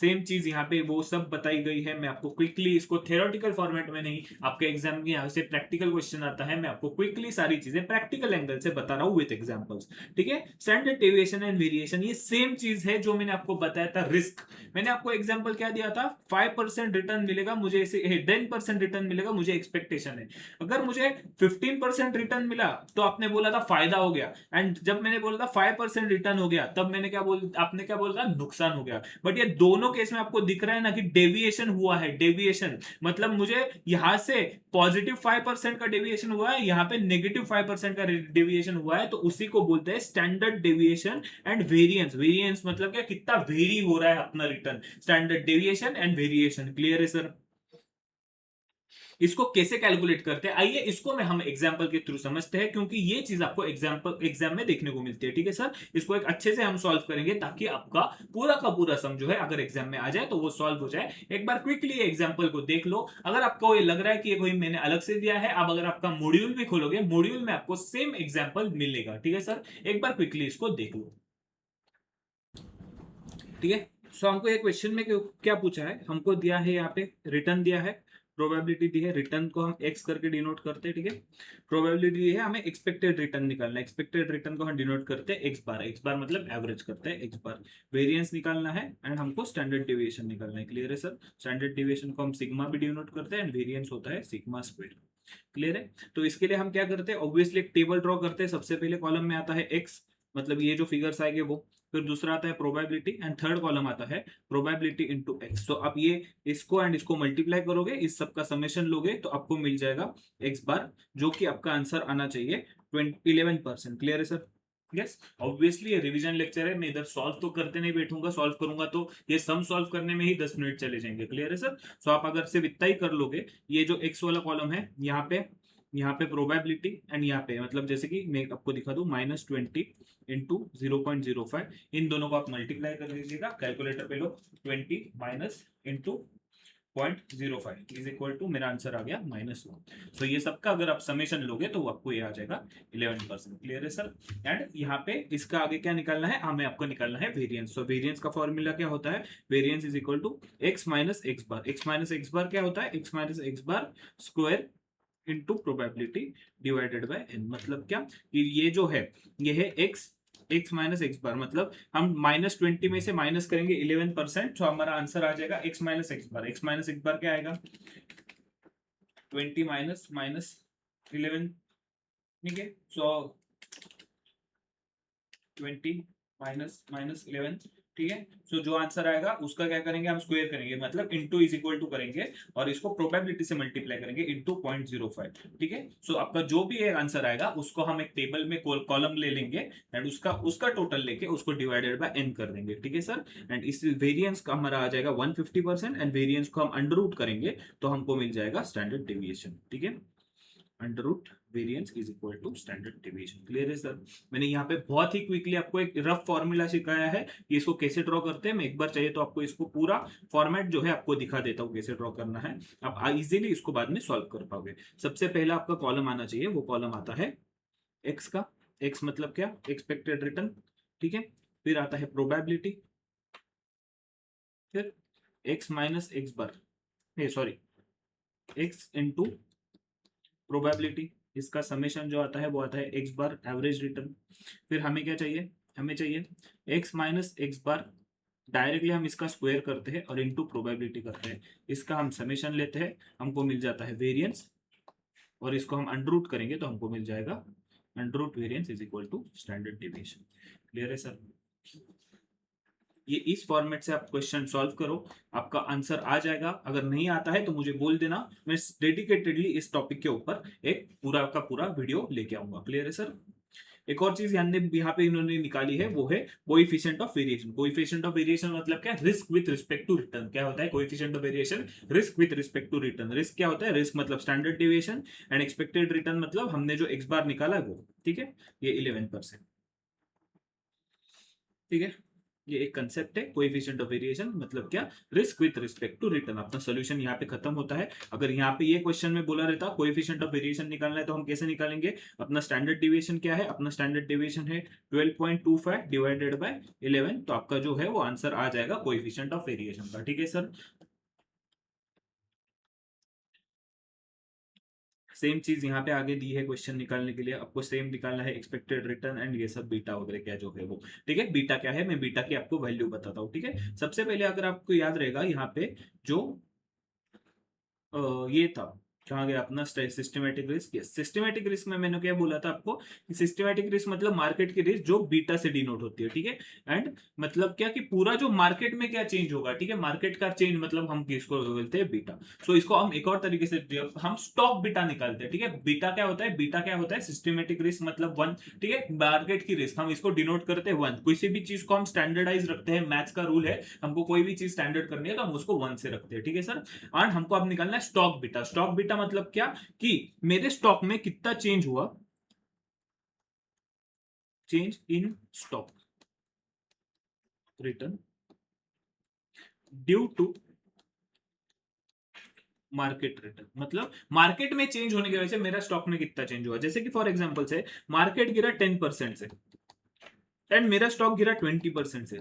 सेम चीज यहाँ पे वो सब बताई गई है। मैं आपको क्विकली इसको थ्योरेटिकल फॉर्मेट में नहीं, आपके एग्जाम में यहाँ से प्रैक्टिकल क्वेश्चन आता है, मैं आपको क्विकली सारी चीजें प्रैक्टिकल एंगल से बता रहा हूँ विद एग्जांपल्स। ठीक है, स्टैंडर्ड डेविएशन एंड वेरिएशन ये सेम चीज है जो मैंने आपको बताया था रिस्क। मैंने आपको एग्जांपल क्या दिया था, 5% रिटर्न मिलेगा मुझे, ऐसे 10% रिटर्न मिलेगा मुझे एक्सपेक्टेशन है। अगर मुझे 15% रिटर्न मिला तो आपने बोला था फायदा हो गया, एंड जब मैंने बोला था 5% रिटर्न हो गया तब मैंने क्या बोल आपने क्या बोला, नुकसान हो गया। बट ये दोनों केस में आपको दिख रहा है ना कि डेविएशन हुआ है। डेविएशन मतलब मुझे यहां से +5% का डेविएशन हुआ है, यहां पे -5% का डेविएशन हुआ है, तो उसी को बोलते हैं standard deviation and variance. Variance मतलब क्या, कितना वेरी हो रहा है अपना return. Standard deviation and variation, clear है सर? इसको कैसे कैलकुलेट करते हैं, आइए इसको मैं हम एग्जांपल के थ्रू समझते हैं, क्योंकि ये चीज आपको एग्जाम में देखने को मिलती है। ठीक है सर, इसको एक अच्छे से हम सॉल्व करेंगे ताकि आपका पूरा का पूरा सम जो है अगर एग्जाम में आ जाए तो वो सॉल्व हो जाए। एक बार क्विकली एग्जाम्पल को देख लो। अगर आपको ये लग रहा है कि ये कोई मैंने अलग से दिया है, अब अगर आपका मॉड्यूल भी खोलोगे, मॉड्यूल में आपको सेम एग्जाम्पल मिलेगा। ठीक है सर, एक बार क्विकली इसको देख लो। ठीक है, सो हमको एक क्वेश्चन में क्या पूछा है, हमको दिया है यहाँ पे रिटर्न दिया है, प्रोबेबिलिटी दी है, रिटर्न को हम एक्स करके डिनोट करते हैं। ठीक है, प्रोबेबिलिटी दी है, हमें एक्सपेक्टेड रिटर्न निकालना है, एक्सपेक्टेड रिटर्न को हम डिनोट करते हैं एक्स बार, एक्स बार मतलब एवरेज करते हैं एक्स बार। वेरिएंस निकालना है एंड हमको स्टैंडर्ड डेविएशन निकालना है। क्लियर है सर? स्टैंडर्ड डेविएशन को हम सिग्मा भी डिनोट करते हैं एंड वेरिएंस होता है सिग्मा स्क्वायर। क्लियर है? तो इसके लिए हम क्या करते हैं, ऑब्वियसली एक टेबल ड्रॉ करते हैं। सबसे पहले कॉलम में आता है एक्स, मतलब ये जो फिगर्स आएंगे वो, फिर दूसरा आता है प्रोबेबिलिटी एंड थर्ड कॉलम आता है प्रोबेबिलिटी इनटू एक्स। तो आप ये इसको एंड इसको मल्टीप्लाई करोगे, इस सब का समेशन लोगे तो आपको मिल जाएगा एक्स बार, जो कि आपका आंसर आना चाहिए 11%। क्लियर है सर? यस, ऑब्वियसली ये रिवीजन लेक्चर है, मैं इधर सॉल्व तो करते नहीं बैठूंगा, सॉल्व करूंगा तो ये सम सॉल्व करने में ही 10 मिनट चले जाएंगे। क्लियर है सर? सो आप अगर सिर्फ इतना ही कर लोगे, ये जो एक्स वाला कॉलम है यहाँ पे प्रोबेबिलिटी एंड यहाँ पे मतलब जैसे कि मैं आपको दिखा दूं -20 इंटू 0.05, इन दोनों को आप मल्टीप्लाई कर लीजिएगा, कैलकुलेटर पे लो, 20 minus into 0.05 is equal to, मेरा आंसर आ गया -1। तो ये सबका अगर आप समेशन लोगे तो आपको ये आ जाएगा 11%। क्लियर है सर? एंड यहाँ पे इसका आगे क्या निकालना है, हमें आपको निकालना है वेरिएंस। तो वेरिएंस का फॉर्मूला क्या होता है, variance is equal to X minus X bar. X minus X bar क्या होता है, X minus X bar square into probability divided by N. मतलब क्या कि ये जो है ये है एक्स माइनस एक्स बार, मतलब हम -20 में से माइनस करेंगे 11%, तो हमारा आंसर आ जाएगा x minus X bar. X minus X bar क्या आएगा, 20 माइनस माइनस 11। ठीक है, सो 20 माइनस माइनस 11। ठीक है, सो जो आंसर आएगा उसका क्या करेंगे, हम स्क्वायर करेंगे, मतलब इनटू इज इक्वल टू करेंगे और इसको प्रोबेबिलिटी से मल्टीप्लाई करेंगे इनटू 0.05। ठीक है, सो आपका जो भी आंसर आएगा उसको हम एक टेबल में कॉलम ले लेंगे एंड उसका उसका टोटल लेके उसको डिवाइडेड बाय एन कर देंगे। ठीक है सर? एंड इस वेरिएंस का हमारा आ जाएगा 150% एंड वेरिएंस को हम अंडर रूट करेंगे तो हमको मिल जाएगा स्टैंडर्ड डेविएशन। ठीक है, under root variance is equal to standard deviation. Clear है सर? मैंने यहाँ पे बहुत ही क्विकली आपको एक रफ फॉर्मूला सिखाया है कि इसको कैसे ड्रॉ करते हैं। मैं एक बार चाहिए तो आपको इसको पूरा फॉर्मेट जो है आपको दिखा देता हूँ कैसे ड्रॉ करना है, आप इजीली इसको बाद में सॉल्व कर पाओगे। सबसे पहला आपका कॉलम आना चाहिए, वो कॉलम आता है एक्स का, एक्स मतलब क्या, एक्सपेक्टेड रिटर्न। ठीक है, फिर आता है प्रोबेबिलिटी, फिर एक्स माइनस एक्स बार, सॉरी एक्स इंटू प्रोबेबिलिटी, इसका समेशन जो आता है वो आता है एक्स बार एवरेज रिटर्न। फिर हमें क्या चाहिए, हमें चाहिए एक्स माइनस एक्स बार, डायरेक्टली हम इसका स्क्वायर करते हैं और इनटू प्रोबेबिलिटी करते हैं, इसका हम समेशन लेते हैं, हमको मिल जाता है वेरिएंस, और इसको हम अंडर रूट करेंगे तो हमको मिल जाएगा under root variance is equal to standard deviation. Clear है सर? ये इस फॉर्मेट से आप क्वेश्चन सॉल्व करो, आपका आंसर आ जाएगा। अगर नहीं आता है तो मुझे बोल देना, मैं डेडिकेटेडली इस टॉपिक के ऊपर एक पूरा का पूरा वीडियो लेके आऊंगा। क्लियर है सर? एक और चीज यहाँ पे इन्होंने निकाली है, वो है coefficient of variation. Coefficient of variation मतलब क्या, risk with respect to return. क्या होता है coefficient of variation, risk with respect to return. Risk क्या होता है, रिस्क मतलब standard deviation and expected return मतलब हमने जो एक्स बार निकाला है वो। ठीक है, ये 11%। ठीक है, ये एक कंसेप्ट है कोएफिशिएंट ऑफ वेरिएशन, मतलब क्या, risk with respect to return. अपना सोल्यूशन यहाँ पे खत्म होता है। अगर यहाँ पे ये क्वेश्चन में बोला रहता कोएफिशिएंट ऑफ वेरिएशन निकालना है तो हम कैसे निकालेंगे? अपना स्टैंडर्ड डिविएशन क्या है? अपना स्टैंडर्ड डिविएशन है 12.25 डिवाइडेड बाय 11, तो आपका जो है वो आंसर आ जाएगा कोएफिशिएंट ऑफ वेरिएशन का। ठीक है सर। सेम चीज यहाँ पे आगे दी है क्वेश्चन निकालने के लिए, आपको सेम निकालना है एक्सपेक्टेड रिटर्न एंड ये सब बीटा वगैरह क्या जो है वो। ठीक है, बीटा क्या है, मैं बीटा की आपको वैल्यू बताता हूँ। ठीक है, सबसे पहले अगर आपको याद रहेगा यहाँ पे जो ये था, कहाँ गया अपना systematic risk. Yes, systematic risk में मैंने क्या बोला था आपको कि सिस्टमेटिक रिस्क मतलब मार्केट की रिस्क जो बीटा से डिनोट होती है। ठीक है, एंड मतलब क्या कि पूरा जो मार्केट में क्या चेंज होगा, ठीक है, मार्केट का चेंज मतलब हम किसको बोलते हैं? बीटा। सो इसको हम एक और तरीके से हम स्टॉक बीटा निकालते हैं। ठीक है, बीटा क्या होता है? बीटा क्या होता है? सिस्टमेटिक रिस्क मतलब वन। ठीक है, मार्केट की रिस्क हम इसको डिनोट करते हैं वन। किसी भी चीज को हम स्टैंडर्डाइज रखते हैं, मैथ्स का रूल है, हमको कोई भी चीज स्टैंडर्ड करनी है तो हम उसको वन से रखते हैं। ठीक है सर। एंड हमको अब निकालना है स्टॉक बीटा। स्टॉक बीटा मतलब क्या कि मेरे स्टॉक में कितना चेंज हुआ, change in stock return due to market return, मतलब मार्केट में चेंज होने की वजह से मेरा स्टॉक में कितना चेंज हुआ। जैसे कि फॉर एग्जांपल से मार्केट गिरा 10% से एंड मेरा स्टॉक गिरा 20% से,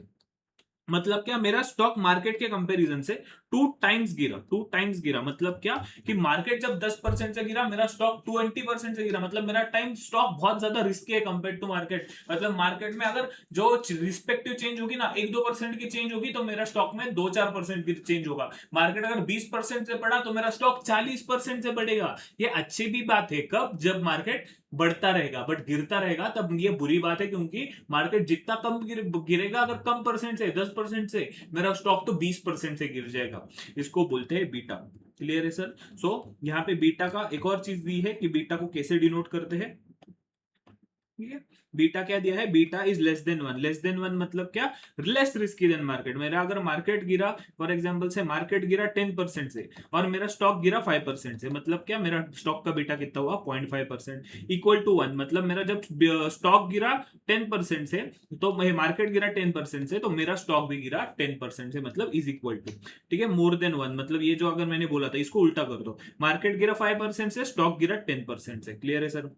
मतलब क्या, मेरा स्टॉक मार्केट के कंपैरिजन से 2 टाइम्स गिरा। 2 टाइम्स गिरा मतलब क्या कि मार्केट जब 10% से गिरा, मेरा स्टॉक 20% से गिरा, मतलब मेरा टाइम स्टॉक बहुत ज्यादा रिस्की है कंपेयर टू मार्केट। मतलब मार्केट में अगर जो रिस्पेक्टिव चेंज होगी ना, 1-2% की चेंज होगी तो मेरा स्टॉक में 2-4% की चेंज होगा। मार्केट अगर 20% से बढ़ा तो मेरा स्टॉक 40% से बढ़ेगा। ये अच्छी भी बात है कब? जब मार्केट बढ़ता रहेगा, बट गिरता रहेगा तब ये बुरी बात है, क्योंकि मार्केट जितना कम गिरेगा, अगर कम परसेंट से 10% से, मेरा स्टॉक तो 20% से गिर जाएगा। इसको बोलते हैं बीटा। क्लियर है सर? सो यहाँ पे बीटा का एक और चीज दी है कि बीटा को कैसे डिनोट करते हैं। ठीक है, बीटा क्या दिया है? Beta is less than one. Less than one मतलब क्या? Less risky than market. मेरा अगर मार्केट गिरा, फॉर एग्जांपल से मार्केट गिरा 10% से और मेरा स्टॉक गिरा 5% से, मतलब क्या, मेरा स्टॉक का बीटा कितना हुआ? 0.5%। इक्वल टू वन मतलब मेरा जब स्टॉक गिरा 10% से, तो मार्केट गिरा 10% से, तो मेरा स्टॉक भी गिरा 10% से, मतलब इज इक्वल टू। ठीक है, मोर देन वन मतलब ये जो अगर मैंने बोला था इसको उल्टा कर दो, मार्केट गिरा 5% से, स्टॉक गिरा 10% से। क्लियर है sir?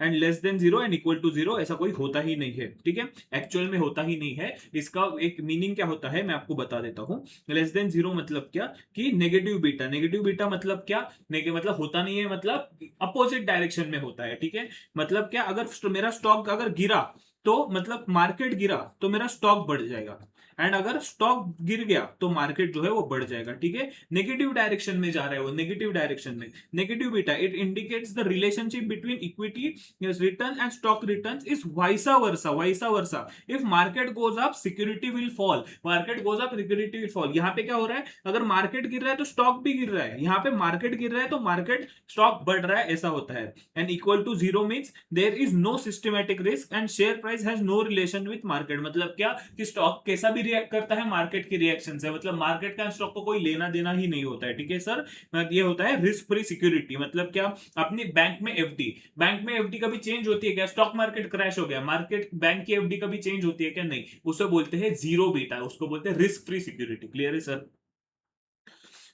And less than zero and equal to zero ऐसा कोई होता ही नहीं है। ठीक है, एक्चुअल में होता ही नहीं है। इसका एक मीनिंग क्या होता है मैं आपको बता देता हूं। लेस देन जीरो मतलब क्या कि नेगेटिव बीटा। नेगेटिव बीटा मतलब क्या? मतलब होता नहीं है, मतलब अपोजिट डायरेक्शन में होता है। ठीक है, मतलब क्या, अगर मेरा स्टॉक अगर गिरा तो मतलब मार्केट गिरा तो मेरा स्टॉक बढ़ जाएगा, एंड अगर स्टॉक गिर गया तो मार्केट जो है वो बढ़ जाएगा। ठीक है, नेगेटिव डायरेक्शन में जा रहा है वो, नेगेटिव डायरेक्शन में। Negative beta it indicates the relationship between equity return and stock returns is vice versa. Vice versa, if market goes up security will fall, market goes up security will fall। यहाँ पे क्या हो रहा है? अगर market गिर रहा है तो स्टॉक भी गिर रहा है, यहाँ पे मार्केट गिर रहा है तो मार्केट स्टॉक बढ़ रहा है, ऐसा होता है। And equal to zero means there is no systematic risk and share price has no relation with market. मतलब क्या कि स्टॉक कैसा भी रिएक्ट करता है मार्केट के रिएक्शन से, मतलब मार्केट का स्टॉक को कोई लेना देना ही नहीं होता है। ठीक है सर, ये होता है रिस्क फ्री सिक्योरिटी। मतलब क्या? अपनी बैंक में एफडी, बैंक में एफडी कभी चेंज होती है क्या? स्टॉक मार्केट क्रैश हो गया, मार्केट बैंक की एफडी कभी चेंज होती है क्या? नहीं। उसे बोलते हैं जीरो बीटा, उसको बोलते हैं रिस्क फ्री सिक्योरिटी। क्लियर है सर?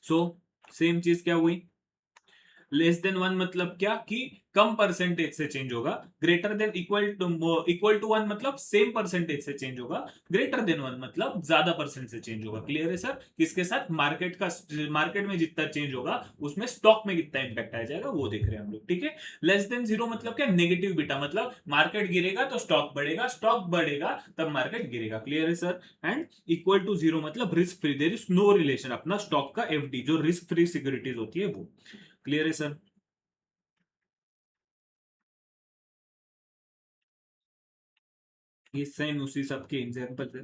सो सेम चीज क्या हुई? लेस देन वन मतलब क्या कि कम परसेंटेज से चेंज होगा। Greater than equal to one मतलब सेम परसेंटेज से चेंज होगा। ग्रेटर देन वन मतलब ज्यादा परसेंट से चेंज होगा। क्लियर है सर? किसके साथ? मार्केट का, मार्केट में जितना चेंज होगा उसमें स्टॉक में कितना इंपैक्ट आ जाएगा वो देख रहे हैं हम लोग। ठीक है, लेस देन जीरो मतलब क्या? नेगेटिव बीटा, मतलब मार्केट गिरेगा तो स्टॉक बढ़ेगा, स्टॉक बढ़ेगा तब मार्केट गिरेगा। क्लियर है sir? And equal to zero मतलब risk free, there is no relation अपना स्टॉक का एफडी जो रिस्क फ्री सिक्योरिटीज होती है वो। क्लियर है सर? ये सेम उसी सब के एग्जांपल है।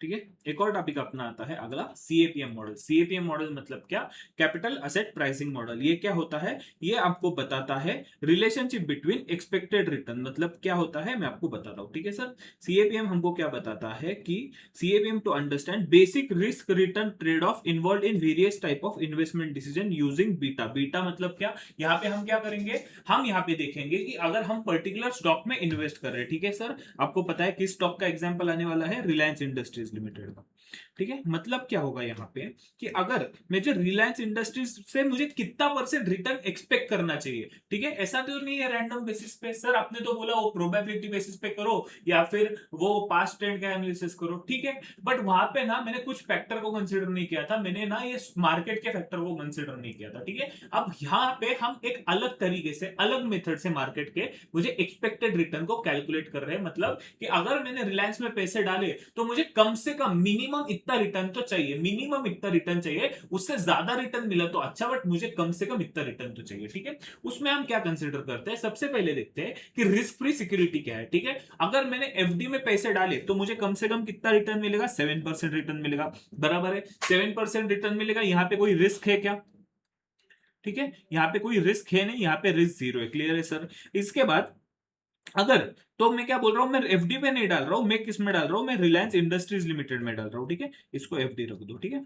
ठीक है। एक और टॉपिक अपना आता है अगला सीएपीएम मॉडल। सीएपीएम मॉडल मतलब क्या? Capital asset pricing model. ये क्या होता है? ये आपको बताता है रिलेशनशिप बिटवीन एक्सपेक्टेड रिटर्न। मतलब क्या होता है मैं आपको बताता हूँ, ठीक है सर। सीएपीएम हमको क्या बताता है कि CAPM to understand basic risk return trade off involve in various type of investment decision using beta. Beta मतलब क्या? यहाँ पे हम क्या करेंगे, हम यहाँ पे देखेंगे कि अगर हम पर्टिकुलर स्टॉक में इन्वेस्ट कर रहे हैं, ठीक है सर। आपको पता है किस स्टॉक का एग्जांपल आने वाला है? रिलायंस इंडस्ट्रीज लिमिटेड का। ठीक है, मतलब क्या होगा यहाँ पे कि अगर मुझे रिलायंस इंडस्ट्रीज से मुझे कितना परसेंट रिटर्न एक्सपेक्ट करना चाहिए, ठीक है। ऐसा तो नहीं है रैंडम बेसिस पे। सर आपने तो बोला वो प्रोबेबिलिटी बेसिस पे करो या फिर वो पास्ट ट्रेंड का एनालिसिस करो, ठीक है। बट वहां पे ना मैंने कुछ फैक्टर को कंसीडर नहीं किया था, मैंने ना ये मार्केट के फैक्टर को कंसीडर नहीं किया था, ठीक है। अब यहाँ पे हम एक अलग तरीके से, अलग मेथड से मार्केट के मुझे एक्सपेक्टेड रिटर्न को कैलकुलेट कर रहे हैं। मतलब कि अगर मैंने रिलायंस में पैसे डाले तो मुझे कम से कम मिनिमम इतना रिटर्न तो चाहिए, मिनिमम इतना रिटर्न चाहिए। उससे ज्यादा रिटर्न मिला तो अच्छा, बट मुझे कम से कम इतना रिटर्न तो चाहिए, ठीक है। उसमें हम क्या कंसीडर करते हैं? सबसे पहले देखते हैं कि रिस्क फ्री सिक्योरिटी क्या है, ठीक है। अगर मैंने एफडी में पैसे डाले तो मुझे कम से कम कितना रिटर्न मिलेगा? 7% रिटर्न मिलेगा, बराबर है। 7% रिटर्न मिलेगा। यहां पे कोई रिस्क है क्या? ठीक है, यहाँ पे कोई रिस्क है नहीं, यहाँ पे रिस्क जीरो है। क्लियर है सर? इसके बाद अगर, तो मैं क्या बोल रहा हूं, मैं एफडी में नहीं डाल रहा हूं, मैं किस में डाल रहा हूं? मैं रिलायंस इंडस्ट्रीज लिमिटेड में डाल रहा हूं, ठीक है। इसको एफडी रख दो, ठीक है।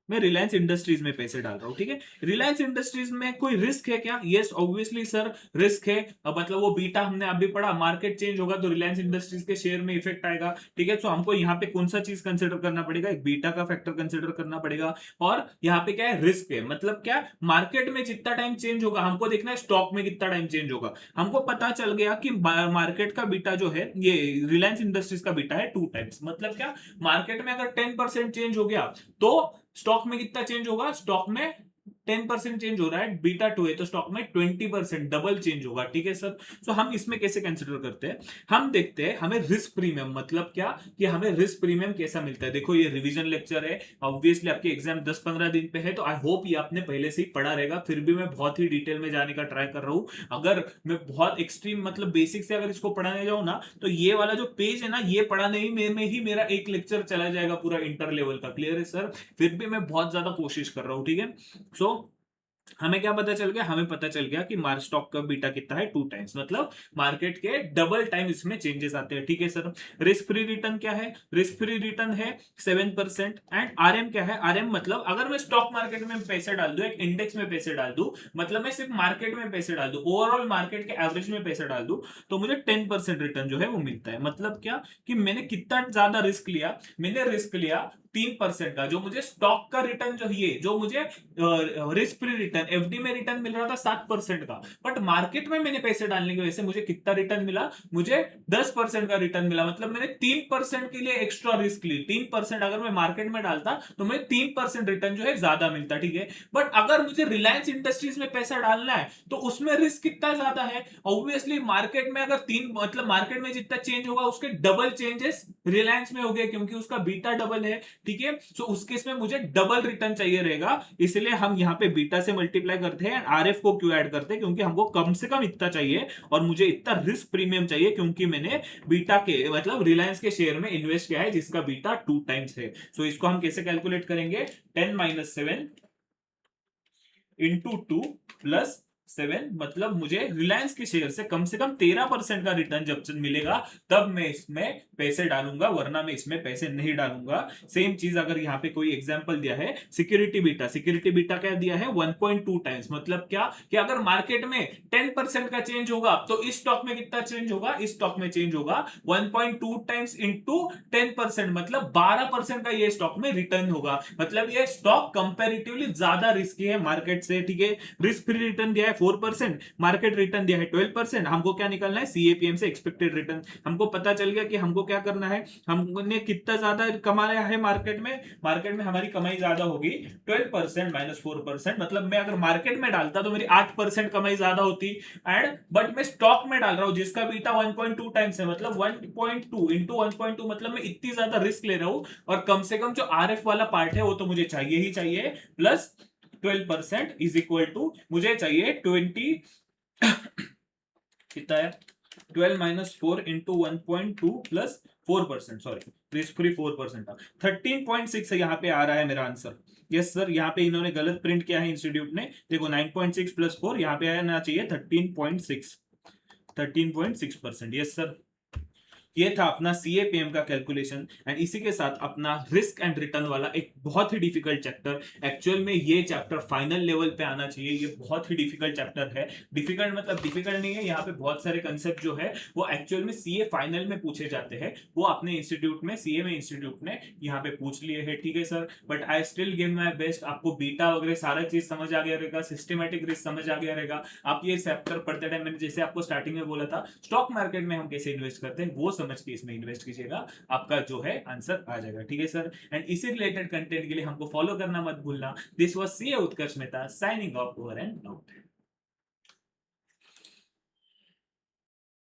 मैं रिलायंस इंडस्ट्रीज में पैसे डाल रहा हूं, ठीक है। रिलायंस इंडस्ट्रीज में कोई रिस्क है क्या? यस ऑब्वियसली सर, रिस्क है। अब मतलब वो बीटा हमने अभी पढ़ा, मार्केट चेंज होगा तो रिलायंस इंडस्ट्रीज के शेयर में इफेक्ट आएगा, ठीक है। तो हमको यहाँ पे कौन सा चीज कंसिडर करना पड़ेगा? एक बीटा का फैक्टर कंसिडर करना पड़ेगा। और यहाँ पे क्या है? रिस्क है। मतलब क्या? मार्केट में जितना टाइम चेंज होगा हमको देखना है स्टॉक में कितना टाइम चेंज होगा। हमको पता चल गया कि मार्केट का बीटा जो है, ये रिलायंस इंडस्ट्रीज का बीटा है 2 टाइम्स। मतलब क्या? मार्केट में अगर 10% चेंज हो गया तो स्टॉक में कितना चेंज होगा? स्टॉक में 10% चेंज हो रहा है, बीटा 2 है तो स्टॉक में 20% डबल चेंज होगा, ठीक है सर। तो हम इसमें कैसे कंसिडर करते हैं? हम देखते हैं हमें रिस्क प्रीमियम, मतलब क्या कि हमें रिस्क प्रीमियम कैसा मिलता है। देखो ये रिवीजन लेक्चर है, ऑब्वियसली आपके एग्जाम 10-15 दिन पे है, तो आई होप ये आपने पहले से ही पढ़ा रहेगा। फिर भी मैं बहुत ही डिटेल में जाने का ट्राई कर रहा हूं। अगर मैं बहुत एक्सट्रीम मतलब बेसिक से अगर इसको पढ़ाने जाऊं ना, तो ये वाला जो पेज है ना, ये पढ़ाने में ही मेरा एक लेक्चर चला जाएगा पूरा इंटर लेवल का। क्लियर है सर? फिर भी मैं बहुत ज्यादा कोशिश कर रहा हूं, ठीक है। सो हमें क्या पता चल गया? हमें पता चल गया कि मार्क स्टॉक का बीटा कितना है? 2 टाइम्स। मतलब मार्केट के डबल टाइम इसमें चेंजेस आते हैं, ठीक है सर। रिस्क फ्री रिटर्न क्या है? रिस्क फ्री रिटर्न है 7%। एंड आरएम क्या है? आरएम मतलब अगर मैं स्टॉक मार्केट में पैसे डाल दूं, एक इंडेक्स में पैसे डाल दूं, मतलब मैं सिर्फ मार्केट में पैसे डाल दूं, ओवरऑल मार्केट के एवरेज में पैसे डाल दूं, तो मुझे 10% रिटर्न जो है वो मिलता है। मतलब क्या कि मैंने कितना ज्यादा रिस्क लिया? मैंने रिस्क लिया 3% का। जो मुझे स्टॉक का रिटर्न जो ये जो मुझे रिस्क फ्री रिटर्न एफडी में रिटर्न मिल रहा था 7% का, बट मार्केट में मैंने पैसे डालने की वजह से मुझे कितना रिटर्न मिला? मुझे 10% का रिटर्न मिला। मतलब मैंने 3% के लिए एक्स्ट्रा रिस्क ली। 3% अगर मैं मार्केट में डालता तो मुझे 3% रिटर्न जो है ज्यादा मिलता, ठीक है। बट अगर मुझे रिलायंस इंडस्ट्रीज में पैसा डालना है तो उसमें रिस्क कितना ज्यादा है? ऑब्वियसली मार्केट में अगर तीन मतलब मार्केट में जितना चेंज होगा उसके डबल चेंजेस रिलायंस में हो गए, क्योंकि उसका बीटा डबल है, ठीक है। तो उस केस में मुझे डबल रिटर्न चाहिए रहेगा, इसलिए हम यहाँ पे बीटा से मल्टीप्लाई करते हैं। आरएफ को क्यों ऐड करते हैं? क्योंकि हमको कम से कम इतना चाहिए और मुझे इतना रिस्क प्रीमियम चाहिए, क्योंकि मैंने बीटा के मतलब रिलायंस के शेयर में इन्वेस्ट किया है जिसका बीटा 2 टाइम्स है। सो इसको हम कैसे कैलकुलेट करेंगे? 10 - 7 इंटू 2 + 7, मतलब मुझे रिलायंस के शेयर से कम 13% का रिटर्न जब मिलेगा तब मैं इसमें पैसे डालूंगा, वरना मैं इसमें पैसे नहीं डालूंगा। सेम चीज अगर यहाँ पे कोई एग्जांपल दिया है सिक्योरिटी बीटा, सिक्योरिटी बीटा क्या दिया है? 1.2 टाइम्स। मतलब क्या कि अगर मार्केट में 10% का चेंज होगा तो इस स्टॉक में कितना चेंज होगा? इस स्टॉक में चेंज होगा 1.2 टाइम्स इंटू 10%, मतलब 12% का ये स्टॉक में रिटर्न होगा। मतलब ये स्टॉक कंपेरेटिवली ज्यादा रिस्की है मार्केट से, ठीक है। रिस्क फ्री रिटर्न दिया है 4%, मार्केट रिटर्न दिया है 12%। हमको क्या निकालना है? सीएपीएम से एक्सपेक्टेड रिटर्न। हमको पता चल गया कि हमको क्या करना है, हमने कितना ज्यादा कमाया है मार्केट में हमारी कमाई ज्यादा होगी 12% - 4%। मतलब मैं अगर मार्केट में डालता तो मेरी 8% कमाई ज्यादा होती, एंड बट मैं स्टॉक में डाल रहा हूं जिसका बीटा 1.2 टाइम्स है, मतलब 1.2 इंटू 1.2, मतलब मैं इतनी ज्यादा रिस्क ले रहा हूं। और कम से कम जो आरएफ वाला पार्ट है वो तो मुझे चाहिए ही चाहिए, प्लस 12% इज इक्वल टू मुझे चाहिए 20 कितना है 12 minus 4 into 1.2 plus 4%, sorry risk free 4% था, 13.6 यहाँ पे आ रहा है मेरा आंसर। यस सर, यहाँ पे इन्होंने गलत प्रिंट किया है इंस्टीट्यूट ने, देखो 9.6 प्लस 4 यहाँ पे आना चाहिए 13.6, 13.6%। यस सर, ये था अपना सीएपीएम का कैलकुलेशन। एंड इसी के साथ अपना रिस्क एंड रिटर्न वाला एक बहुत ही डिफिकल्ट चैप्टर, एक्चुअल में ये चैप्टर फाइनल लेवल पे आना चाहिए, ये बहुत ही डिफिकल्ट चैप्टर है। डिफिकल्ट मतलब डिफिकल्ट नहीं है, यहाँ पे बहुत सारे कंसेप्ट जो है वो एक्चुअल में सीए फाइनल में पूछे जाते हैं, वो अपने इंस्टीट्यूट में, सीएमए इंस्टीट्यूट ने यहाँ पे पूछ लिए है, ठीक है sir. But I still give my best, आपको बीटा वगैरह सारा चीज समझ आ गया रहेगा, सिस्टमेटिक रिस्क समझ आ गया रहेगा। आप ये चैप्टर पढ़ते टाइम मैंने जैसे आपको स्टार्टिंग में बोला था स्टॉक मार्केट में हम कैसे इन्वेस्ट करते हैं, वो समझ के इसमें इन्वेस्ट कीजिएगा, आपका जो है आंसर आ जाएगा, ठीक है सर। एंड इसी रिलेटेड कंटेंट के लिए हमको फॉलो करना मत भूलना। This was CA Utkarsh Mehta signing off, over and out.